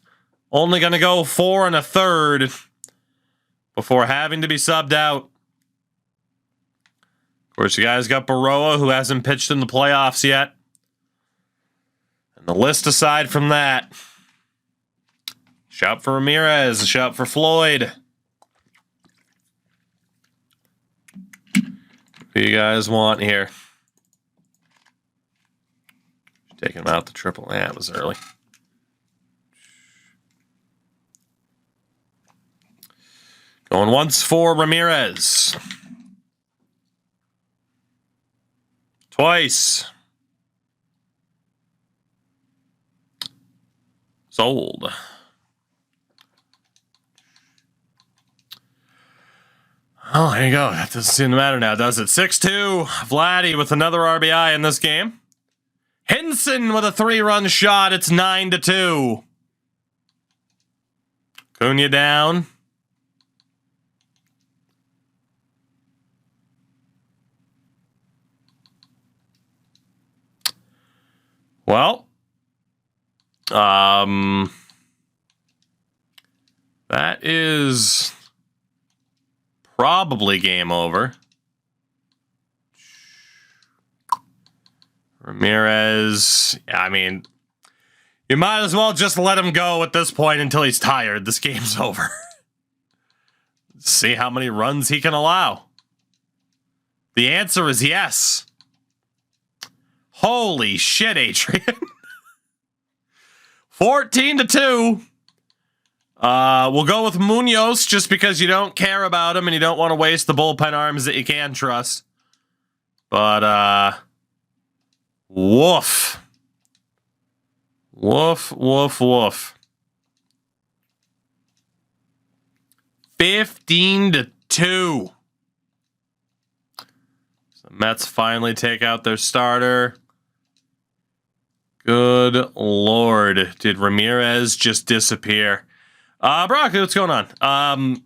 only going to go 4 1/3 before having to be subbed out. Of course, you guys got Baroa, who hasn't pitched in the playoffs yet. And the list aside from that, shout for Ramirez, a shout for Floyd. What do you guys want here? Taking him out the triple. Yeah, it was early. Going once for Ramirez. Twice. Sold. Oh, there you go. That doesn't seem to matter now, does it? 6-2. Vladdy with another RBI in this game. Henson with a 3-run shot. It's 9-2. Cunha down. Well, that is probably game over. Ramirez, I mean, you might as well just let him go at this point until he's tired. This game's over. See how many runs he can allow. The answer is yes. Holy shit, Adrian. 14-2. We'll go with Munoz just because you don't care about him and you don't want to waste the bullpen arms that you can trust. But, woof. Woof, woof, woof. 15-2. So the Mets finally take out their starter. Good Lord. Did Ramirez just disappear? Brock, what's going on?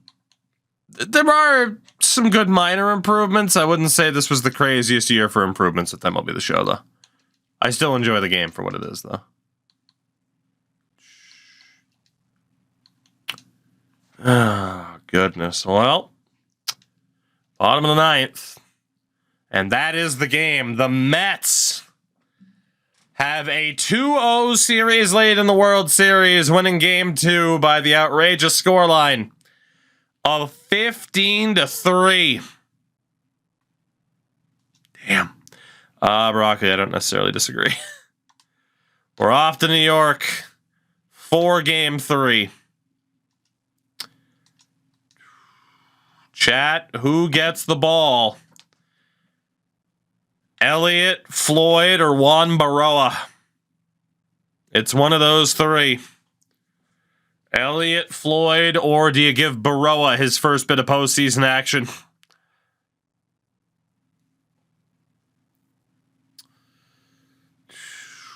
There are some good minor improvements. I wouldn't say this was the craziest year for improvements with MLB The Show, though. I still enjoy the game for what it is, though. Oh, goodness. Well, bottom of the 9th. And that is the game. The Mets have a 2-0 series lead in the World Series, winning Game 2 by the outrageous scoreline of 15-3. Damn. Broccoli, I don't necessarily disagree. We're off to New York for Game 3. Chat, who gets the ball? Elliott, Floyd, or Juan Baroa? It's one of those three. Elliott, Floyd, or do you give Baroa his first bit of postseason action?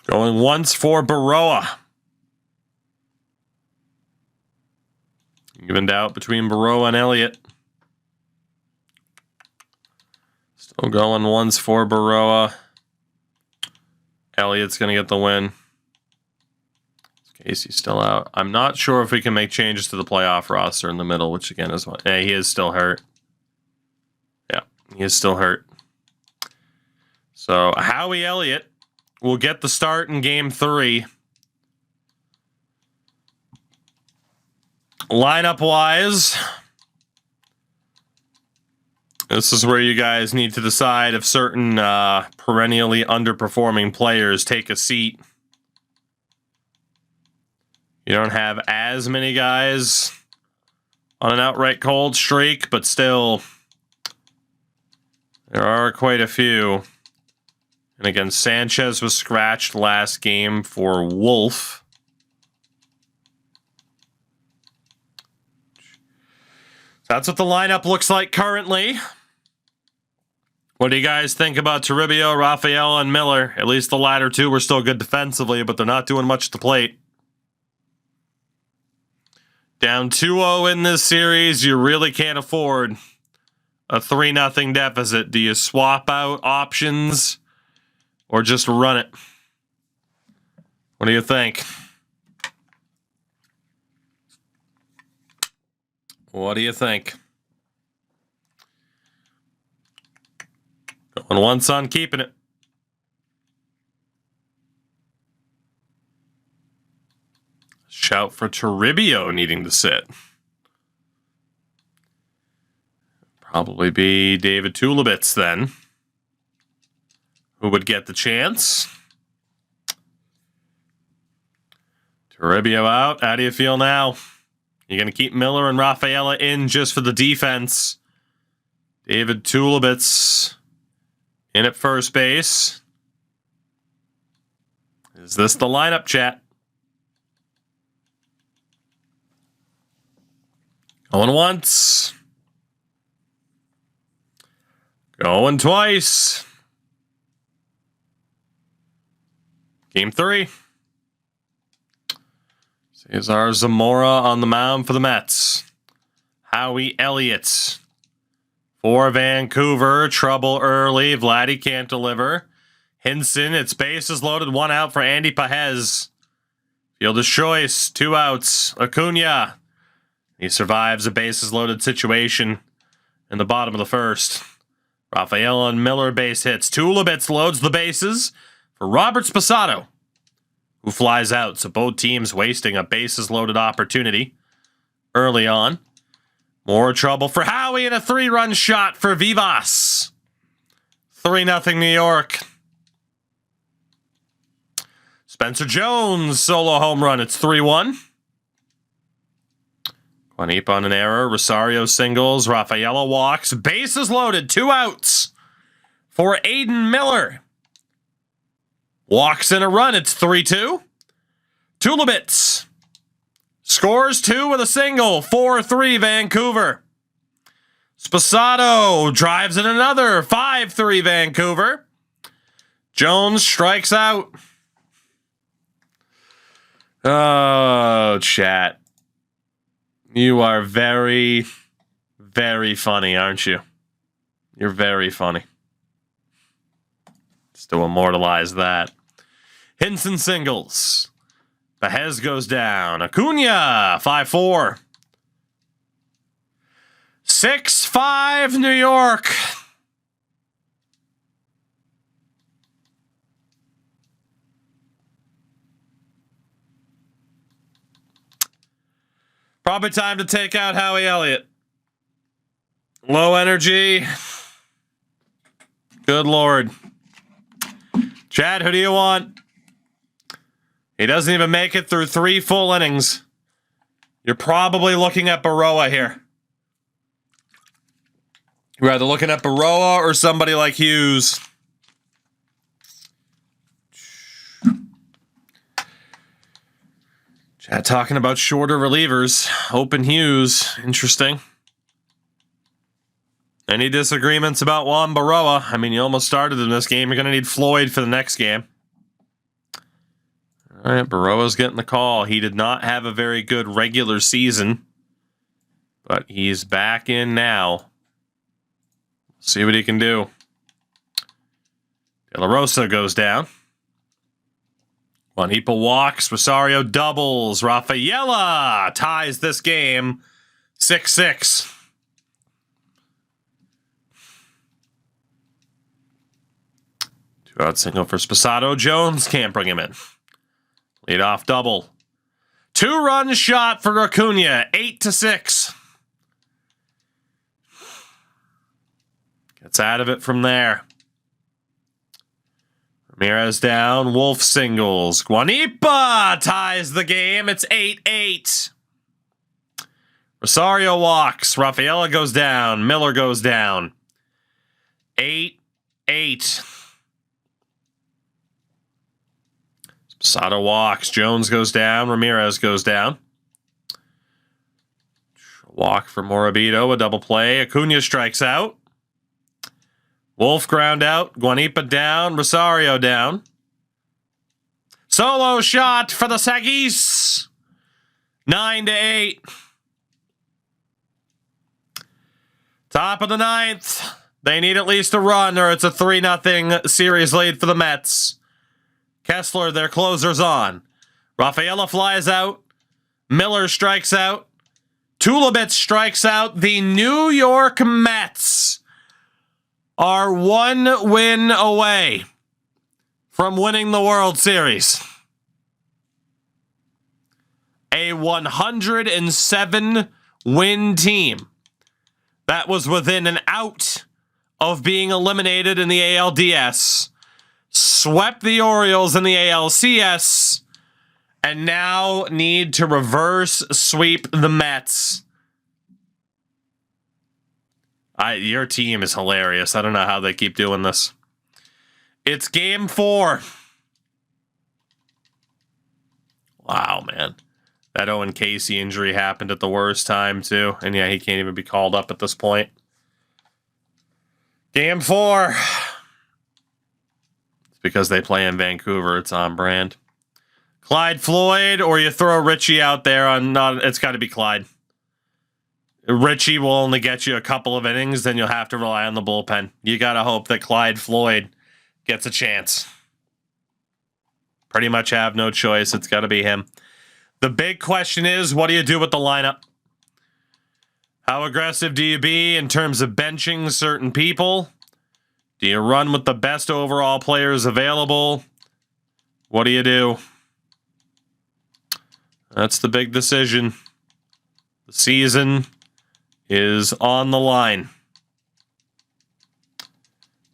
Going once for Baroa. Given doubt between Baroa and Elliott. Still going once for Baroa. Elliott's going to get the win. Casey's still out. I'm not sure if we can make changes to the playoff roster in the middle, which again is what. Yeah, he is still hurt. Yeah, he is still hurt. So Howie Elliott will get the start in Game 3. Lineup-wise, this is where you guys need to decide if certain perennially underperforming players take a seat. You don't have as many guys on an outright cold streak, but still, there are quite a few. And again, Sanchez was scratched last game for Wolf. That's what the lineup looks like currently. What do you guys think about Toribio, Raphael, and Miller? At least the latter two were still good defensively, but they're not doing much at the plate. Down 2-0 in this series, you really can't afford a 3-0 deficit. Do you swap out options or just run it? What do you think? What do you think? Going once on keeping it. Shout for Toribio needing to sit. Probably be David Tulibitz then, who would get the chance. Toribio out. How do you feel now? You're going to keep Miller and Rafaela in just for the defense. David Tulibitz in at first base. Is this the lineup, chat? Going once. Going twice. Game 3. Cesar Zamora on the mound for the Mets. Howie Elliott for Vancouver. Trouble early. Vladdy can't deliver. Hinson, it's bases loaded. 1 out for Andy Pajes. Fielder's choice. 2 outs. Acuna. He survives a bases loaded situation in the bottom of the first. Rafael and Miller base hits. Tulibitz loads the bases for Robert Sposato, who flies out. So both teams wasting a bases loaded opportunity early on. More trouble for Howie and a 3-run shot for Vivas. 3-0 New York. Spencer Jones solo home run. It's 3-1. Juanip on an error. Rosario singles. Rafaela walks. Bases loaded. 2 outs for Aiden Miller. Walks in a run. It's 3-2. Tulibitz scores 2 with a single. 4-3 Vancouver. Sposato drives in another. 5-3 Vancouver. Jones strikes out. Oh, chat. You are very, very funny, aren't you? You're very funny. Just to immortalize that. Hinson singles. Pajes goes down. Acuna, 5-4. 6-5 New York. Probably time to take out Howie Elliott. Low energy. Good Lord. Chad, who do you want? He doesn't even make it through 3 full innings. You're probably looking at Baroa here. You're either looking at Baroa or somebody like Hughes. Chad talking about shorter relievers. Open Hughes. Interesting. Any disagreements about Juan Baroa? I mean, you almost started in this game. You're going to need Floyd for the next game. All right, Baroa's getting the call. He did not have a very good regular season, but he's back in now. See what he can do. De La Rosa goes down. Juanipa walks. Rosario doubles. Rafaela ties this game 6-6. Two-out single for Sposato. Jones can't bring him in. Leadoff double. Two-run shot for Acuna. 8-6. Gets out of it from there. Ramirez down. Wolf singles. Juanipa ties the game. It's 8-8. Rosario walks. Rafaela goes down. Miller goes down. 8-8. Sposato walks. Jones goes down. Ramirez goes down. Walk for Morabito. A double play. Acuna strikes out. Wolf ground out. Juanipa down. Rosario down. Solo shot for the Sagis. 9-8. Top of the ninth. They need at least a run or it's a 3-0 series lead for the Mets. Kessler, their closer's on. Rafaela flies out. Miller strikes out. Tulibitz strikes out. The New York Mets are 1 win away from winning the World Series. A 107-win team that was within an out of being eliminated in the ALDS, swept the Orioles in the ALCS, and now need to reverse sweep the Mets. Your team is hilarious. I don't know how they keep doing this. It's game 4. Wow, man. That Owen Casey injury happened at the worst time, too. And yeah, he can't even be called up at this point. Game 4. It's because they play in Vancouver. It's on brand. Clyde Floyd, or you throw Richie out there on it's got to be Clyde. Richie will only get you a couple of innings, then you'll have to rely on the bullpen. You got to hope that Clyde Floyd gets a chance. Pretty much have no choice. It's got to be him. The big question is, what do you do with the lineup? How aggressive do you be in terms of benching certain people? Do you run with the best overall players available? What do you do? That's the big decision. The season is on the line.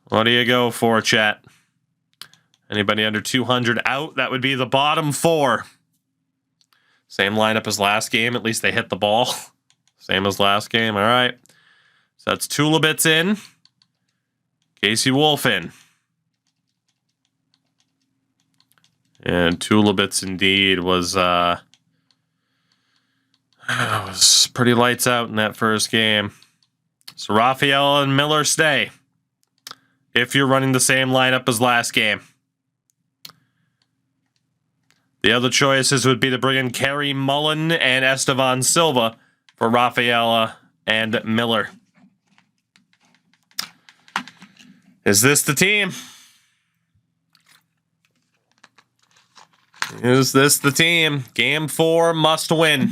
What do you go for, chat? Anybody under 200 out? That would be the bottom 4. Same lineup as last game. At least they hit the ball. Same as last game. All right. So that's Tulibitz in. Casey Wolf in. And Tulibitz indeed was pretty lights out in that first game. So Rafaela and Miller stay if you're running the same lineup as last game. The other choices would be to bring in Kerry Mullen and Estevan Silva for Rafaela and Miller. Is this the team? Is this the team? Game 4 must win.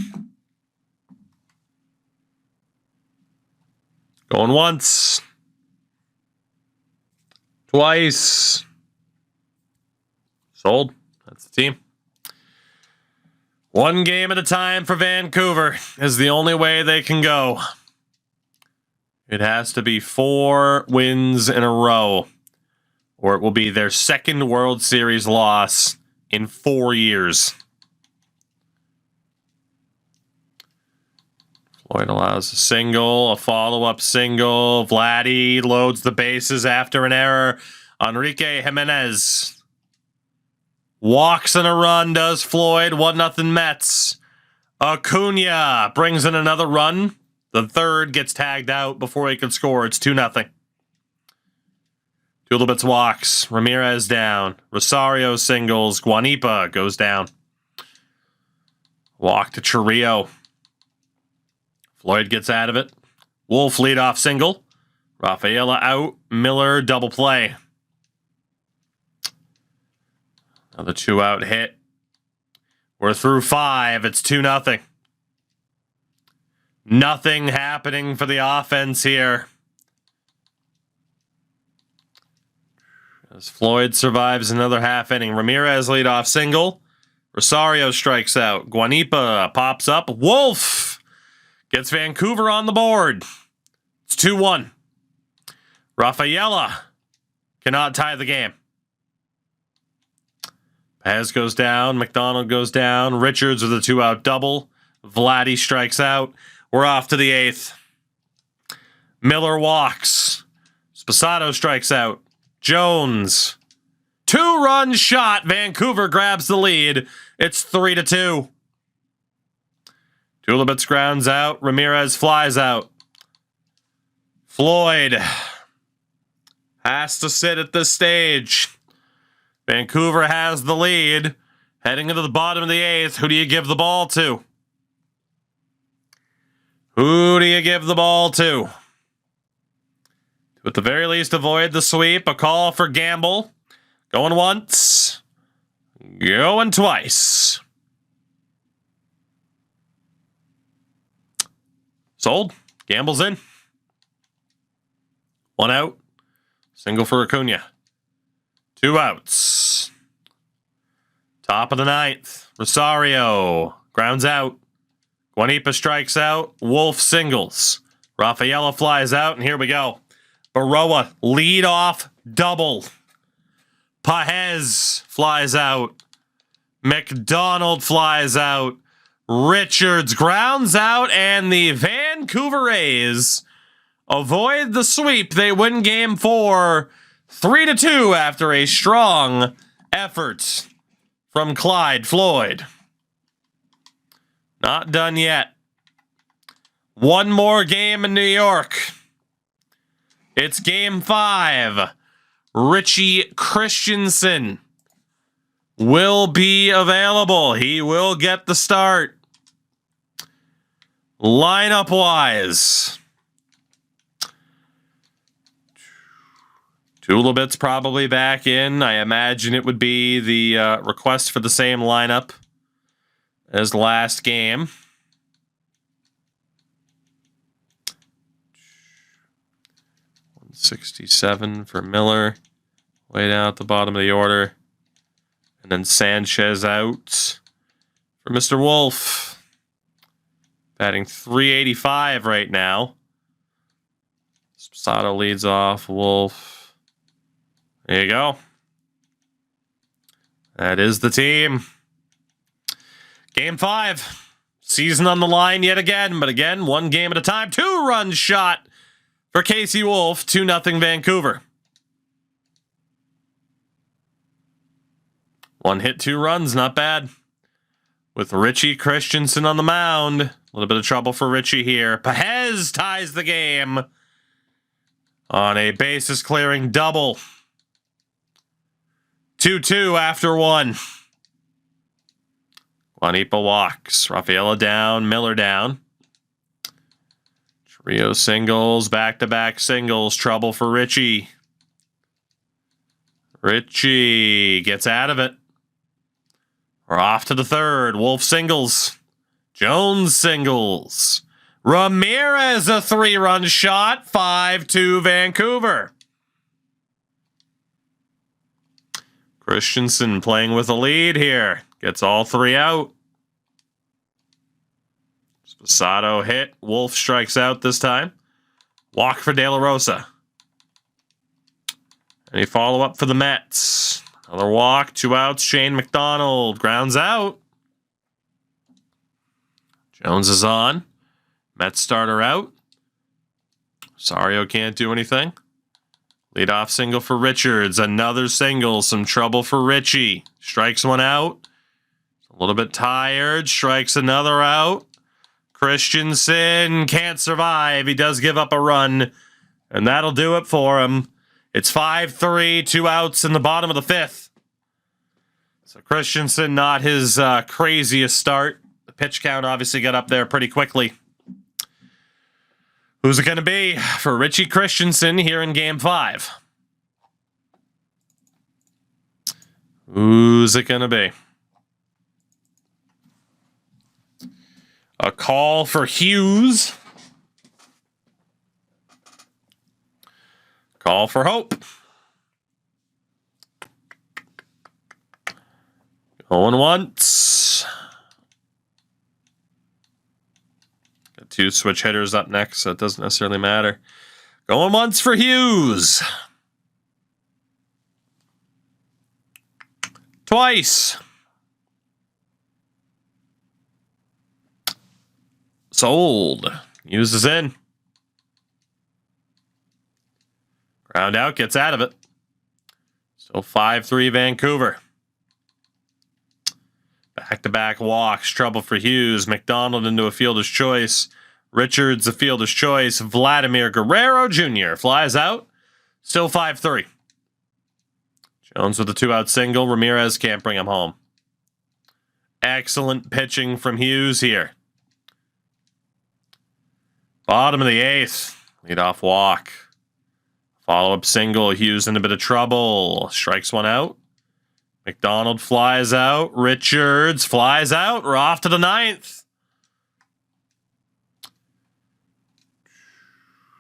Going once. Twice. Sold. That's the team. One game at a time for Vancouver is the only way they can go. It has to be 4 wins in a row, or it will be their second World Series loss in 4 years. Floyd allows a single, a follow-up single. Vladdy loads the bases after an error. Enrique Jimenez walks in a run, does Floyd. 1-0 Mets. Acuna brings in another run. The third gets tagged out before he could score. It's 2-0. Tulibits walks. Ramirez down. Rosario singles. Guanipa goes down. Walk to Chirrillo. Floyd gets out of it. Wolf leadoff single. Rafaela out. Miller double play. Another 2-out hit. We're through 5. It's 2-0. Nothing happening for the offense here. As Floyd survives another half inning. Ramirez leadoff single. Rosario strikes out. Guanipa pops up. Wolf gets Vancouver on the board. It's 2-1. Rafaela cannot tie the game. Paz goes down. McDonald goes down. Richards with a 2-out double. Vladdy strikes out. We're off to the 8th. Miller walks. Sposato strikes out. Jones. 2-run shot. Vancouver grabs the lead. It's 3-2. Tulibits grounds out. Ramirez flies out. Floyd has to sit at this stage. Vancouver has the lead. Heading into the bottom of the 8th. Who do you give the ball to? Who do you give the ball to? To at the very least avoid the sweep. A call for Gamble. Going once. Going twice. Sold. Gamble's in. 1 out. Single for Acuna. 2 outs. Top of the 9th. Rosario grounds out. Guanipa strikes out. Wolf singles. Rafaela flies out, and here we go. Baroa lead off double. Paez flies out. McDonald flies out. Richards grounds out, and the Vancouver A's avoid the sweep. They win game 4, 3-2 after a strong effort from Clyde Floyd. Not done yet. One more game in New York. It's game 5. Richie Christensen will be available. He will get the start. Lineup wise, Tulibits probably back in. I imagine it would be the request for the same lineup as last game. $167 for Miller. Way down at the bottom of the order. And then Sanchez out for Mr. Wolf. Batting .385 right now. Sposato leads off. Wolf. There you go. That is the team. Game 5. Season on the line yet again. But again, 1 game at a time. 2-run shot for Casey Wolf. 2-0 Vancouver. 1 hit, 2 runs. Not bad. With Richie Christensen on the mound. A little bit of trouble for Richie here. Paez ties the game on a bases clearing double. 2-2 after 1. Guanipa walks. Rafaela down. Miller down. Trio singles. Back-to-back singles. Trouble for Richie. Richie gets out of it. We're off to the 3rd. Wolf singles. Jones singles. Ramirez a 3-run shot. 5-2 Vancouver. Christensen playing with a lead here. Gets all 3 out. Sposato hit. Wolf strikes out this time. Walk for De La Rosa. Any follow-up for the Mets? Another walk. 2 outs. Shane McDonald grounds out. Jones is on. Mets starter out. Rosario can't do anything. Leadoff single for Richards. Another single. Some trouble for Richie. Strikes 1 out. A little bit tired. Strikes another out. Christensen can't survive. He does give up a run. And that'll do it for him. It's 5-3, 2 outs in the bottom of the 5th. So Christensen, not his craziest start. The pitch count obviously got up there pretty quickly. Who's it going to be for Richie Christensen here in Game 5? Who's it going to be? A call for Hughes. Call for Hope. Going once. Got 2 switch hitters up next, so it doesn't necessarily matter. Going once for Hughes. Twice. Sold. Hughes is in. Ground out, gets out of it. Still 5-3 Vancouver. Back-to-back walks. Trouble for Hughes. McDonald into a fielder's choice. Richards a fielder's choice. Vladimir Guerrero Jr. flies out. Still 5-3. Jones with a 2-out single. Ramirez can't bring him home. Excellent pitching from Hughes here. Bottom of the 8th. Leadoff walk. Follow-up single. Hughes in a bit of trouble. Strikes one out. McDonald flies out. Richards flies out. We're off to the 9th.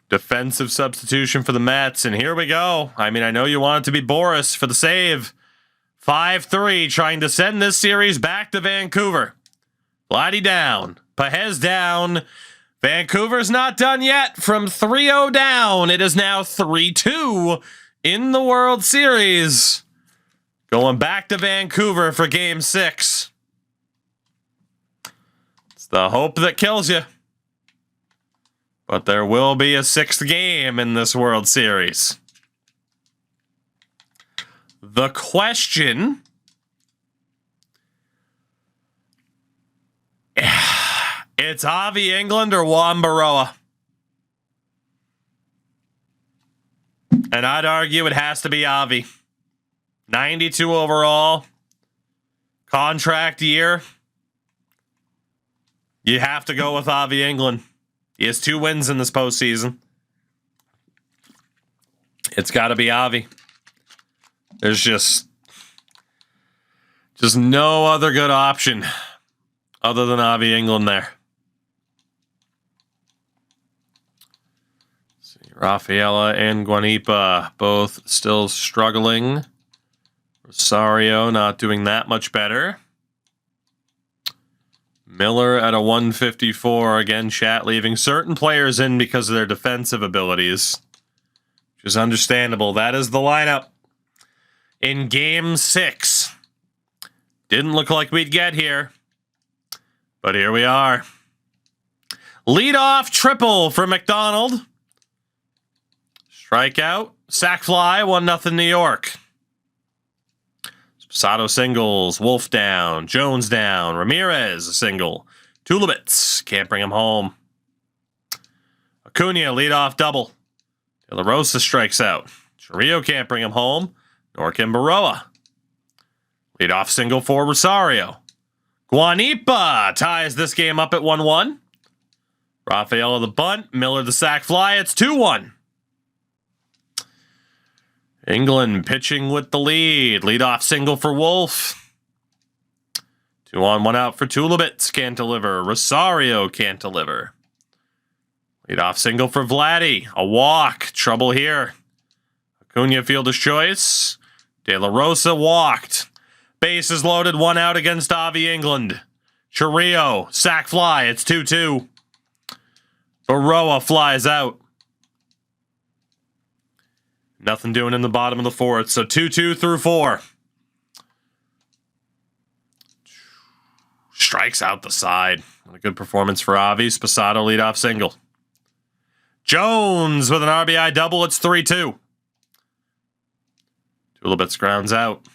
Defensive substitution for the Mets. And here we go. I mean, I know you want it to be Boris for the save. 5-3, trying to send this series back to Vancouver. Vladdy down. Pahez down. Vancouver's not done yet. From 3-0 down, it is now 3-2 in the World Series. Going back to Vancouver for Game 6. It's the hope that kills you. But there will be a 6th game in this World Series. The question... It's Avi England or Juan Baroa. And I'd argue it has to be Avi. 92 overall. Contract year. You have to go with Avi England. He has 2 wins in this postseason. It's got to be Avi. There's just no other good option other than Avi England there. Rafaela and Guanipa both still struggling. Rosario not doing that much better. Miller at a 154. Again, chat leaving certain players in because of their defensive abilities, which is understandable. That is the lineup in Game 6. Didn't look like we'd get here, but here we are. Leadoff triple for McDonald. Strikeout, sac fly, 1-0 New York. Sato singles, Wolf down, Jones down, Ramirez a single. Tulibits can't bring him home. Acuna leadoff double. De La Rosa strikes out. Chirrillo can't bring him home, nor can Baroa. Leadoff single for Rosario. Guanipa ties this game up at 1-1. Rafaela the bunt, Miller the sac fly, it's 2-1. England pitching with the lead. Leadoff single for Wolf. 2 on, 1 out for Tulibits. Can't deliver. Rosario can't deliver. Leadoff single for Vladdy. A walk. Trouble here. Acuna fielder's choice. De La Rosa walked. Bases loaded. 1 out against Avi England. Chirrillo. Sac fly. It's 2-2. Baroa flies out. Nothing doing in the bottom of the 4th. So 2-2 through 4. Strikes out the side. What a good performance for Avi. Spasato leadoff single. Jones with an RBI double. It's 3-2. Tulibits grounds out.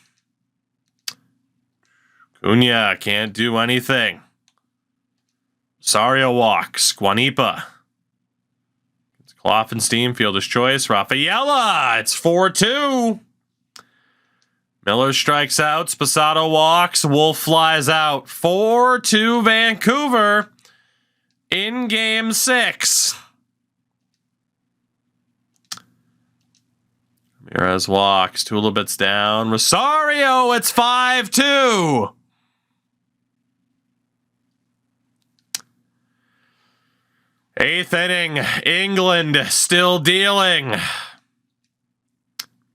Cunha can't do anything. Rosario walks. Guanipa. It's Offenstein, fielder's choice. Rafaela, it's 4-2. Miller strikes out. Sposato walks. Wolf flies out. 4-2 Vancouver in Game 6. Ramirez walks. Tulibit's down. Rosario, it's 5-2. Eighth inning. England still dealing. A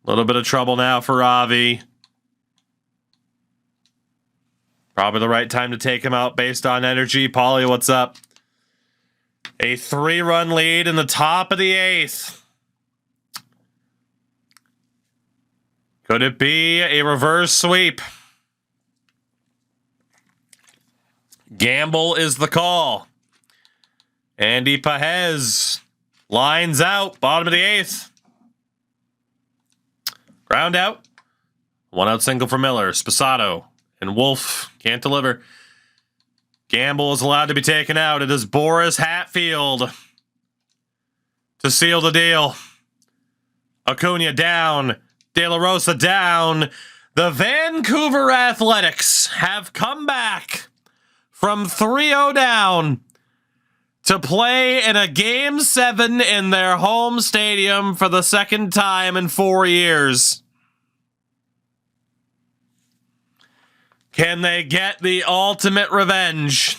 little bit of trouble now for Ravi. Probably the right time to take him out based on energy. Paulie, what's up? A 3-run lead in the top of the 8th. Could it be a reverse sweep? Gamble is the call. Andy Pahez lines out, bottom of the 8th. Ground out. 1-out single for Miller. Sposato and Wolf can't deliver. Gamble is allowed to be taken out. It is Boris Hatfield to seal the deal. Acuna down. De La Rosa down. The Vancouver Athletics have come back from 3-0 down to play in a Game 7 in their home stadium for the second time in 4 years. Can they get the ultimate revenge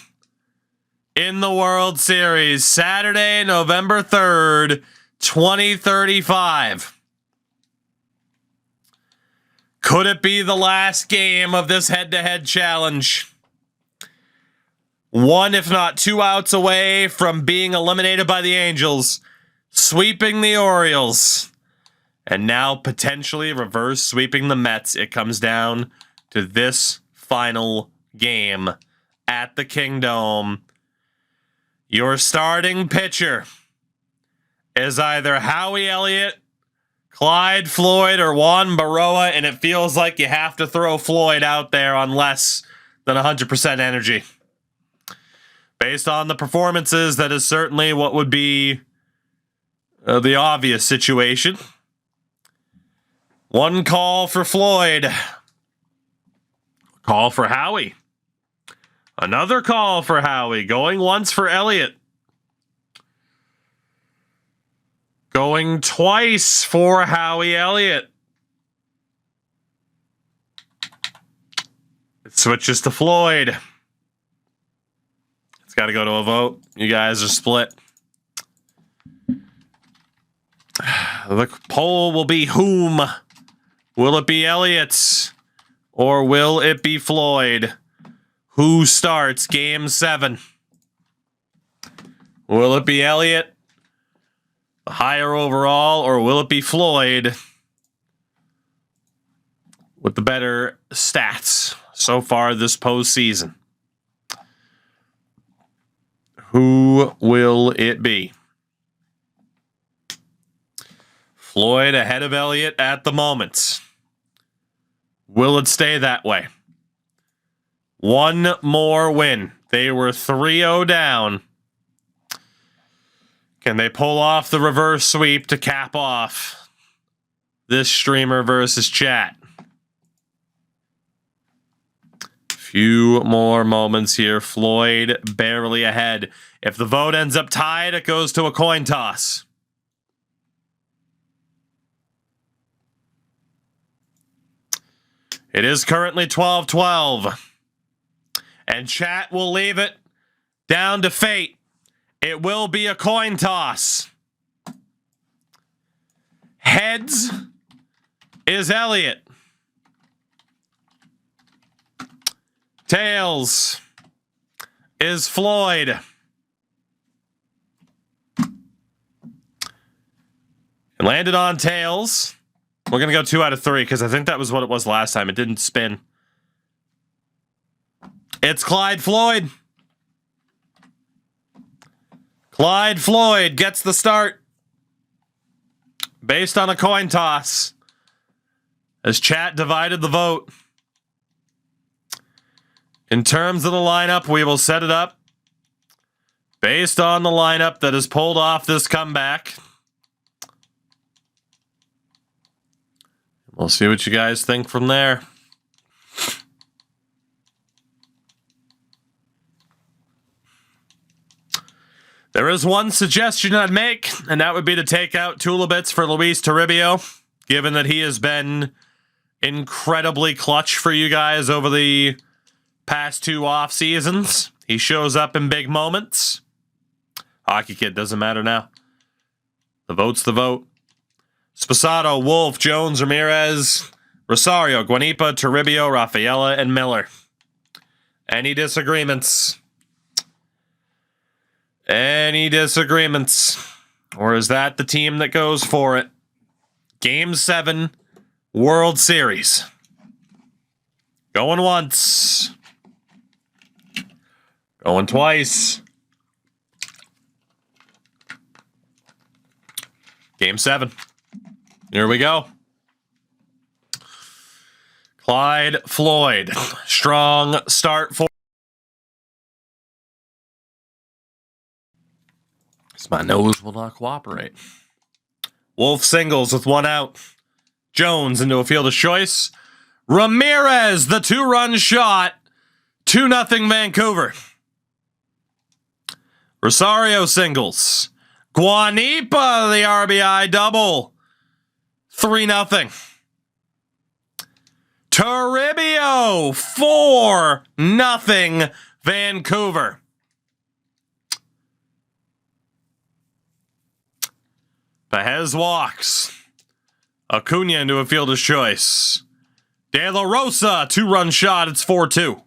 in the World Series? Saturday, November 3rd, 2035. Could it be the last game of this head-to-head challenge? 1, if not 2 outs away from being eliminated by the Angels, sweeping the Orioles, and now potentially reverse sweeping the Mets. It comes down to this final game at the Kingdome. Your starting pitcher is either Howie Elliott, Clyde Floyd, or Juan Baroa, and it feels like you have to throw Floyd out there on less than 100% energy. Based on the performances, that is certainly what would be the obvious situation. One call for Floyd. Call for Howie. Another call for Howie. Going once for Elliott. Going twice for Howie Elliott. It switches to Floyd. It's got to go to a vote. You guys are split. The poll will be whom? Will it be Elliott? Or will it be Floyd? Who starts Game 7? Will it be Elliott, the higher overall, or will it be Floyd with the better stats so far this postseason? Who will it be? Floyd ahead of Elliott at the moment. Will it stay that way? One more win. They were 3-0 down. Can they pull off the reverse sweep to cap off this streamer versus chat? Few more moments here. Floyd barely ahead. If the vote ends up tied, it goes to a coin toss. It is currently 12-12. And chat will leave it down to fate. It will be a coin toss. Heads is Elliott. Tails is Floyd. It landed on tails. We're going to go 2 out of 3 because I think that was what it was last time. It didn't spin. It's Clyde Floyd. Clyde Floyd gets the start based on a coin toss as chat divided the vote. In terms of the lineup, we will set it up based on the lineup that has pulled off this comeback. We'll see what you guys think from there. There is one suggestion I'd make, and that would be to take out Tulibits for Luis Toribio, given that he has been incredibly clutch for you guys over the past 2 off seasons. He shows up in big moments. Hockey Kid doesn't matter now. The vote's the vote. Sposato, Wolf, Jones, Ramirez, Rosario, Guanipa, Toribio, Rafaela, and Miller. Any disagreements? Any disagreements? Or is that the team that goes for it? Game 7, World Series. Going once. Going twice. Game 7. Here we go. Clyde Floyd. Strong start for. My nose will not cooperate. Wolf singles with 1 out. Jones into a field of choice. Ramirez, the 2-run shot. 2-0 Vancouver. Rosario singles. Guanipa, the RBI double. 3-0. Toribio, 4-0 Vancouver. Pahez walks. Acuna into a fielder's choice. De La Rosa, 2-run shot. It's 4-2.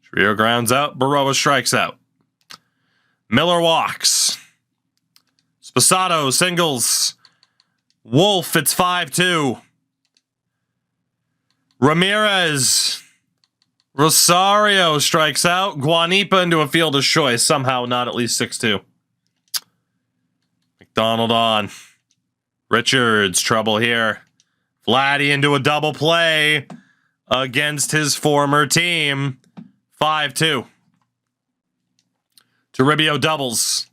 Trio grounds out. Baroa strikes out. Miller walks. Sposato singles. Wolf, it's 5-2. Ramirez. Rosario strikes out. Guanipa into a fielder's choice. Somehow not at least 6-2. McDonald on. Richards, trouble here. Vladdy into a double play against his former team. 5-2. Toribio doubles.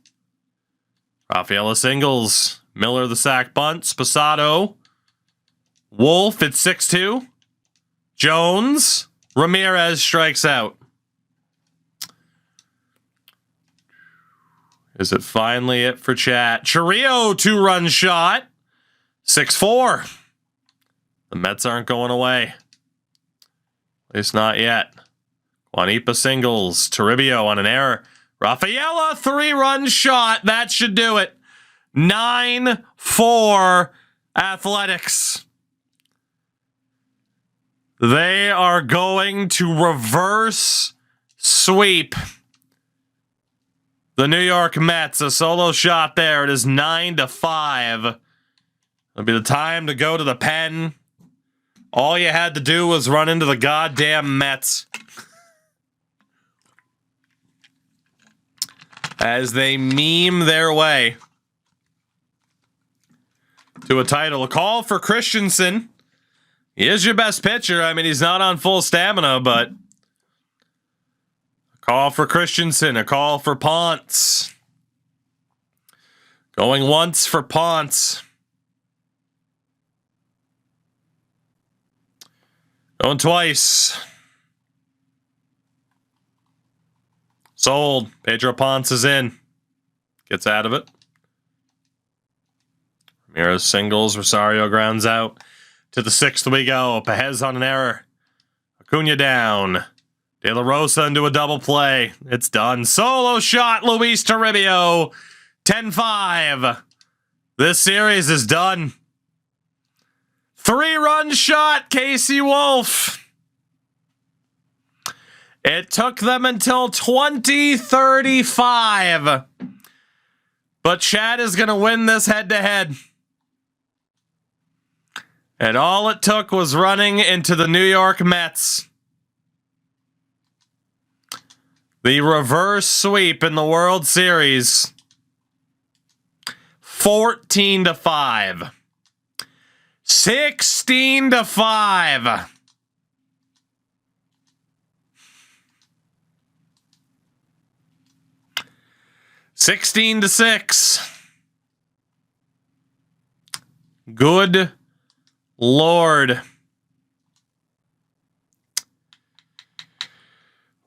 Rafaela singles. Miller the sack bunt. Sposato. Wolf, it's 6-2. Jones. Ramirez strikes out. Is it finally it for chat? Chirrio, 2-run shot. 6-4. The Mets aren't going away. At least not yet. Guanipa singles. Toribio on an error. Rafaela, 3-run shot. That should do it. 9-4 Athletics. They are going to reverse sweep the New York Mets. A solo shot there. It is 9-5. It'll be the time to go to the pen. All you had to do was run into the goddamn Mets. As they meme their way to a title. A call for Christensen. He is your best pitcher. I mean, he's not on full stamina, but a call for Christensen. A call for Ponce. Going once for Ponce. Going twice. Sold. Pedro Ponce is in. Gets out of it. Ramirez singles. Rosario grounds out. To the 6th we go. Pahez on an error. Acuna down. De La Rosa into a double play. It's done. Solo shot. Luis Toribio. 10-5. This series is done. 3-run shot. Casey Wolf. It took them until 2035. But Chad is going to win this head-to-head. And all it took was running into the New York Mets. The reverse sweep in the World Series. 14-5. 16-5. 16-6. Good Lord.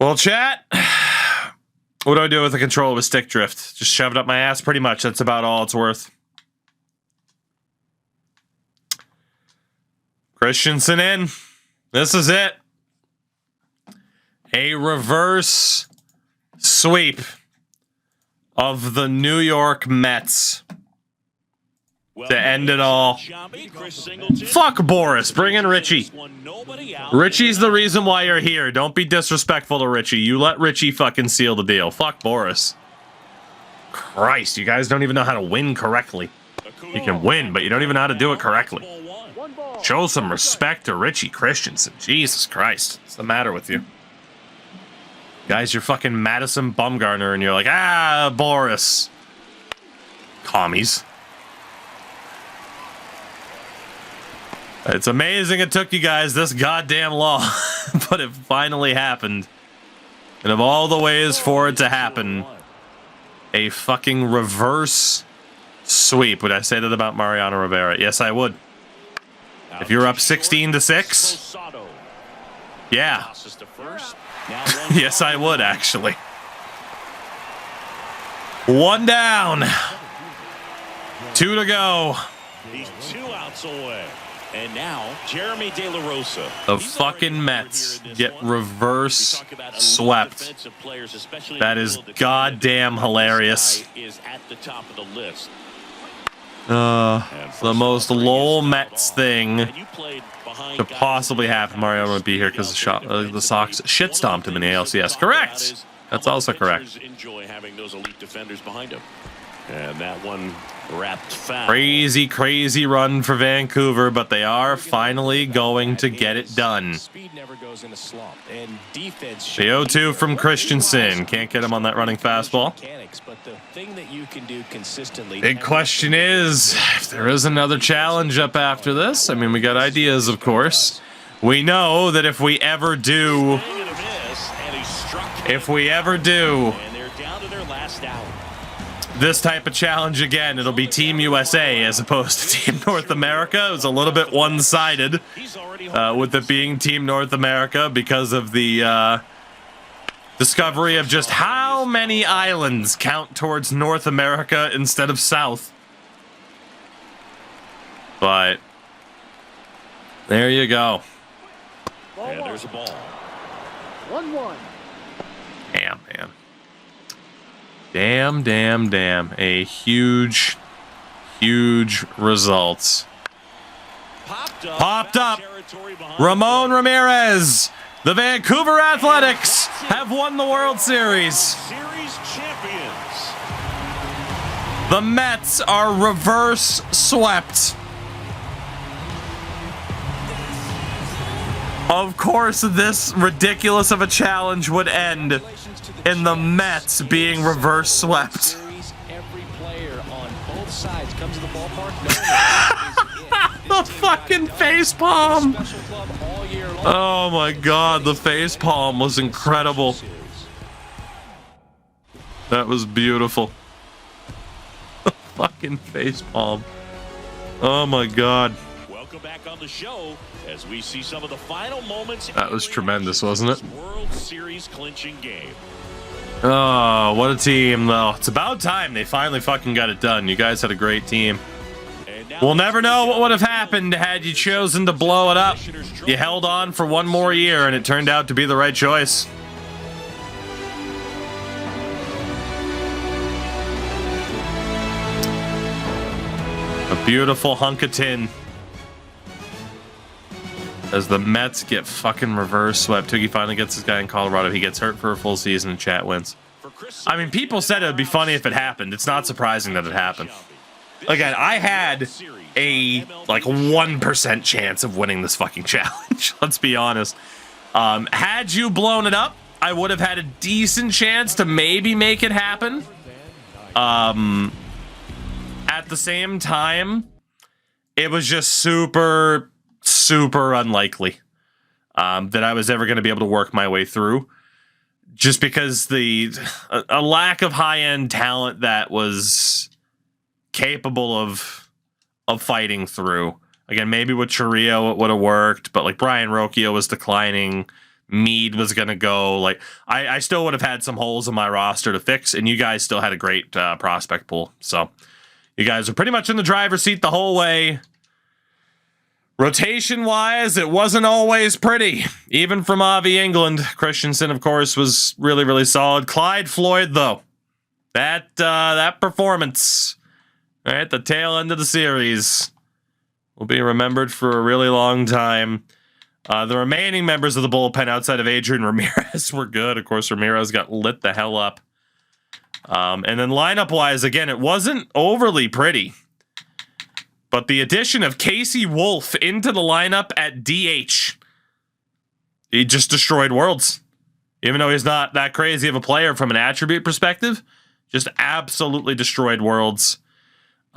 Well, chat, what do I do with the controller with stick drift? Just shove it up my ass, pretty much. That's about all it's worth. Christensen in. This is it. A reverse sweep of the New York Mets to end it all. Fuck Boris. Bring in Richie. Richie's the reason why you're here. Don't be disrespectful to Richie. You let Richie fucking seal the deal. Fuck Boris. Christ, you guys don't even know how to win correctly. You can win, but you don't even know how to do it correctly. Show some respect to Richie Christensen. Jesus Christ. What's the matter with you? Guys, you're fucking Madison Bumgarner, and you're like, ah, Boris. Commies. It's amazing it took you guys this goddamn long, but it finally happened. And of all the ways for it to happen, a fucking reverse sweep. Would I say that about Mariano Rivera? Yes, I would. If you're up 16-6, yeah. Yes, I would, actually. One down. 2 to go. He's 2 outs away. And now, Jeremy De La Rosa. The fucking Mets get reverse swept. That is goddamn hilarious. The most lol Mets thing to possibly happen. Mario won't be here because the Sox shit stomped him in the ALCS. Correct. That's also correct. Enjoy having those elite defenders behind him. And that one wrapped foul. Crazy, crazy run for Vancouver, but they are finally going to get it done. Speed never goes in a slump, and defense. The 0-2 from Christensen. Can't get him on that running fastball. But the thing that you can do consistently. Big question is, if there is another challenge up after this, I mean, we got ideas, of course. We know that if we ever do, this type of challenge again, it'll be Team USA as opposed to Team North America. It was a little bit one-sided with it being Team North America because of the discovery of just how many islands count towards North America instead of South. But there you go. And there's a ball. 1-1. Damn, man. Damn, damn, damn. A huge, huge results. Popped up. Ramon Ramirez. The Vancouver Athletics have won the World Series. Series champions. The Mets are reverse swept. Of course, this ridiculous of a challenge would end in the Mets being reverse swept. Every player on both sides comes to the ballpark. The fucking face palm. Oh my god, the face palm was incredible. That was beautiful. The fucking face palm. Oh my god. Welcome back on the show as we see some of the final moments. That was tremendous, wasn't it? World Series clinching game. Oh, what a team, though. It's about time they finally fucking got it done. You guys had a great team. We'll never know what would have happened had you chosen to blow it up. You held on for one more year, and it turned out to be the right choice. A beautiful hunk of tin. As the Mets get fucking reverse swept. Toogie finally gets this guy in Colorado. He gets hurt for a full season and chat wins. I mean, people said it would be funny if it happened. It's not surprising that it happened. Again, I had a, like, 1% chance of winning this fucking challenge. Let's be honest. Had you blown it up, I would have had a decent chance to maybe make it happen. At the same time, it was just super unlikely that I was ever going to be able to work my way through. Just because a lack of high-end talent that was capable of fighting through Again, maybe with Chiriot it would have worked, but like Brian Rocchio was declining. Mead was going to go. Like I still would have had some holes in my roster to fix, and you guys still had a great prospect pool. So you guys are pretty much in the driver's seat the whole way. Rotation-wise, it wasn't always pretty, even from Avi England. Christensen, of course, was really, really solid. Clyde Floyd, though, that performance right at the tail end of the series will be remembered for a really long time. The remaining members of the bullpen outside of Adrian Ramirez were good. Of course, Ramirez got lit the hell up. And then lineup-wise, again, it wasn't overly pretty. But the addition of Casey Wolf into the lineup at DH, he just destroyed worlds. Even though he's not that crazy of a player from an attribute perspective, just absolutely destroyed worlds.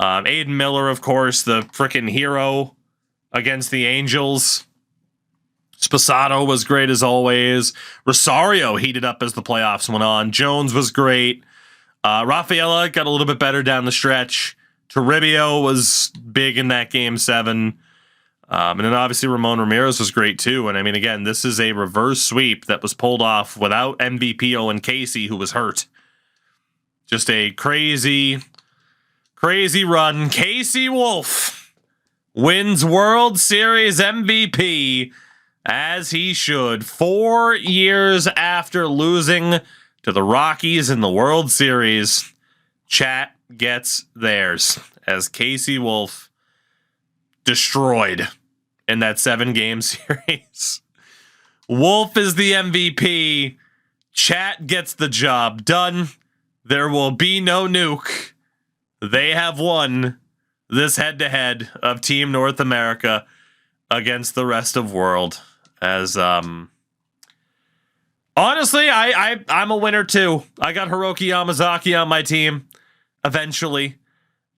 Aiden Miller, of course, the freaking hero against the Angels. Sposato was great as always. Rosario heated up as the playoffs went on. Jones was great. Rafaela got a little bit better down the stretch. Toribio was big in that game 7. And then obviously Ramon Ramirez was great too. And I mean, again, this is a reverse sweep that was pulled off without MVP Owen Casey, who was hurt. Just a crazy, crazy run. Casey Wolf wins World Series MVP, as he should, 4 years after losing to the Rockies in the World Series. Chat gets theirs as Casey Wolf destroyed in that 7-game series. Wolf is the MVP. Chat gets the job done. There will be no nuke. They have won this head-to-head of Team North America against the rest of world. As honestly, I'm a winner too. I got Hiroki Yamazaki on my team eventually.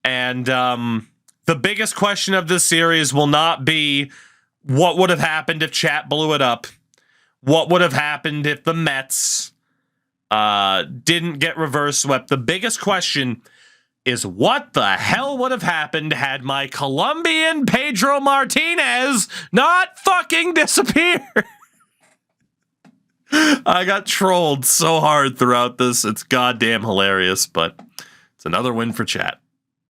And the biggest question of this series will not be what would have happened if Chat blew it up. What would have happened if the Mets didn't get reverse swept? The biggest question is what the hell would have happened had my Colombian Pedro Martinez not fucking disappeared? I got trolled so hard throughout this. It's goddamn hilarious, but it's another win for Chat.